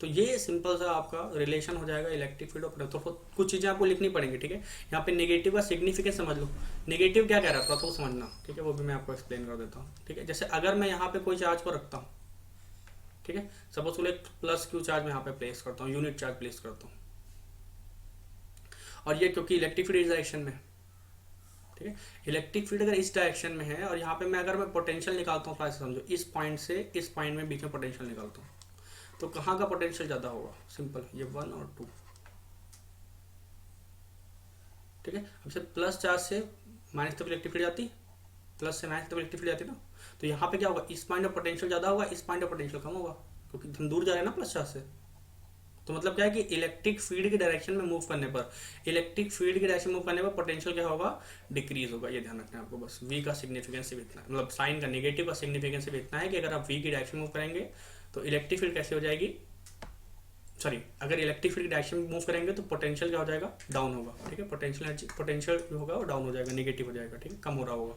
तो ये सिंपल सा आपका रिलेशन हो जाएगा इलेक्ट्रिक फील्ड और तो कुछ चीज़ें आपको लिखनी पड़ेंगी, ठीक है। यहाँ पे नेगेटिव का सिग्निफिकेंस समझ लो, नेगेटिव क्या कह रहा था तो समझना, ठीक है, वो भी मैं आपको एक्सप्लेन कर देता हूँ, ठीक है। जैसे अगर मैं यहाँ पे कोई चार्ज को रखता हूँ, ठीक है। सपोज को एक प्लस क्यू चार्ज मैं यहाँ पे प्लेस करता हूँ, यूनिट चार्ज प्लेस करता हूँ, और ये क्योंकि इलेक्ट्रिक फील्ड इस डायरेक्शन में, ठीक है, इलेक्ट्रिक फील्ड अगर इस डायरेक्शन में है और यहाँ पे मैं अगर मैं पोटेंशियल निकालता हूँ, ऐसे समझो इस पॉइंट से इस पॉइंट में बीच में पोटेंशियल निकालता हूँ, तो कहाँ का पोटेंशियल ज़्यादा होगा? सिंपल, ये 1 और 2, ठीक है। अब से प्लस चार्ज से माइनस तक इलेक्ट्रिक फील्ड जाती, प्लस से माइनस तक इलेक्ट्रिक फील्ड जाती ना, तो यहाँ पे क्या होगा? इस पॉइंट में पोटेंशियल ज़्यादा होगा, इस पॉइंट में पोटेंशियल कम होगा, क्योंकि हम दूर जा रहे हैं ना प्लस चार्ज से। तो मतलब क्या है कि इलेक्ट्रिक फील्ड की डायरेक्शन में मूव करने पर, इलेक्ट्रिक फील्ड की डायरेक्शन में मूव करने पर पोटेंशियल क्या होगा? डिक्रीज होगा। ये ध्यान रखना है आपको, बस v का सिग्निफिकेंस सिर्फ इतना है, मतलब साइन का नेगेटिव का सिग्निफिकेंस सिर्फ इतना है कि अगर आप v की डायरेक्शन मूव करेंगे तो इलेक्ट्रिक फील्ड कैसे हो जाएगी, सॉरी, अगर इलेक्ट्रिक फील्ड की डायरेक्शन में मूव करेंगे तो पोटेंशियल क्या हो जाएगा? डाउन होगा, ठीक है। पोटेंशियल होगा वो डाउन हो जाएगा, नेगेटिव हो जाएगा, ठीक है, कम हो रहा होगा।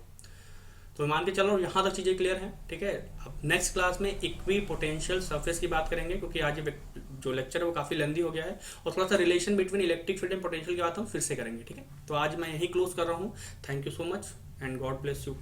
तो मान के चल रहा हूँ यहाँ तक चीज़ें क्लियर हैं, ठीक है। अब नेक्स्ट क्लास में इक्वी पोटेंशियल सरफेस की बात करेंगे, क्योंकि आज ये जो लेक्चर है वो काफ़ी लेंदी हो गया है, और थोड़ा सा relation between electric field and potential की बात हम फिर से करेंगे, ठीक है। तो आज मैं यही क्लोज कर रहा हूँ। Thank you so much and God bless you.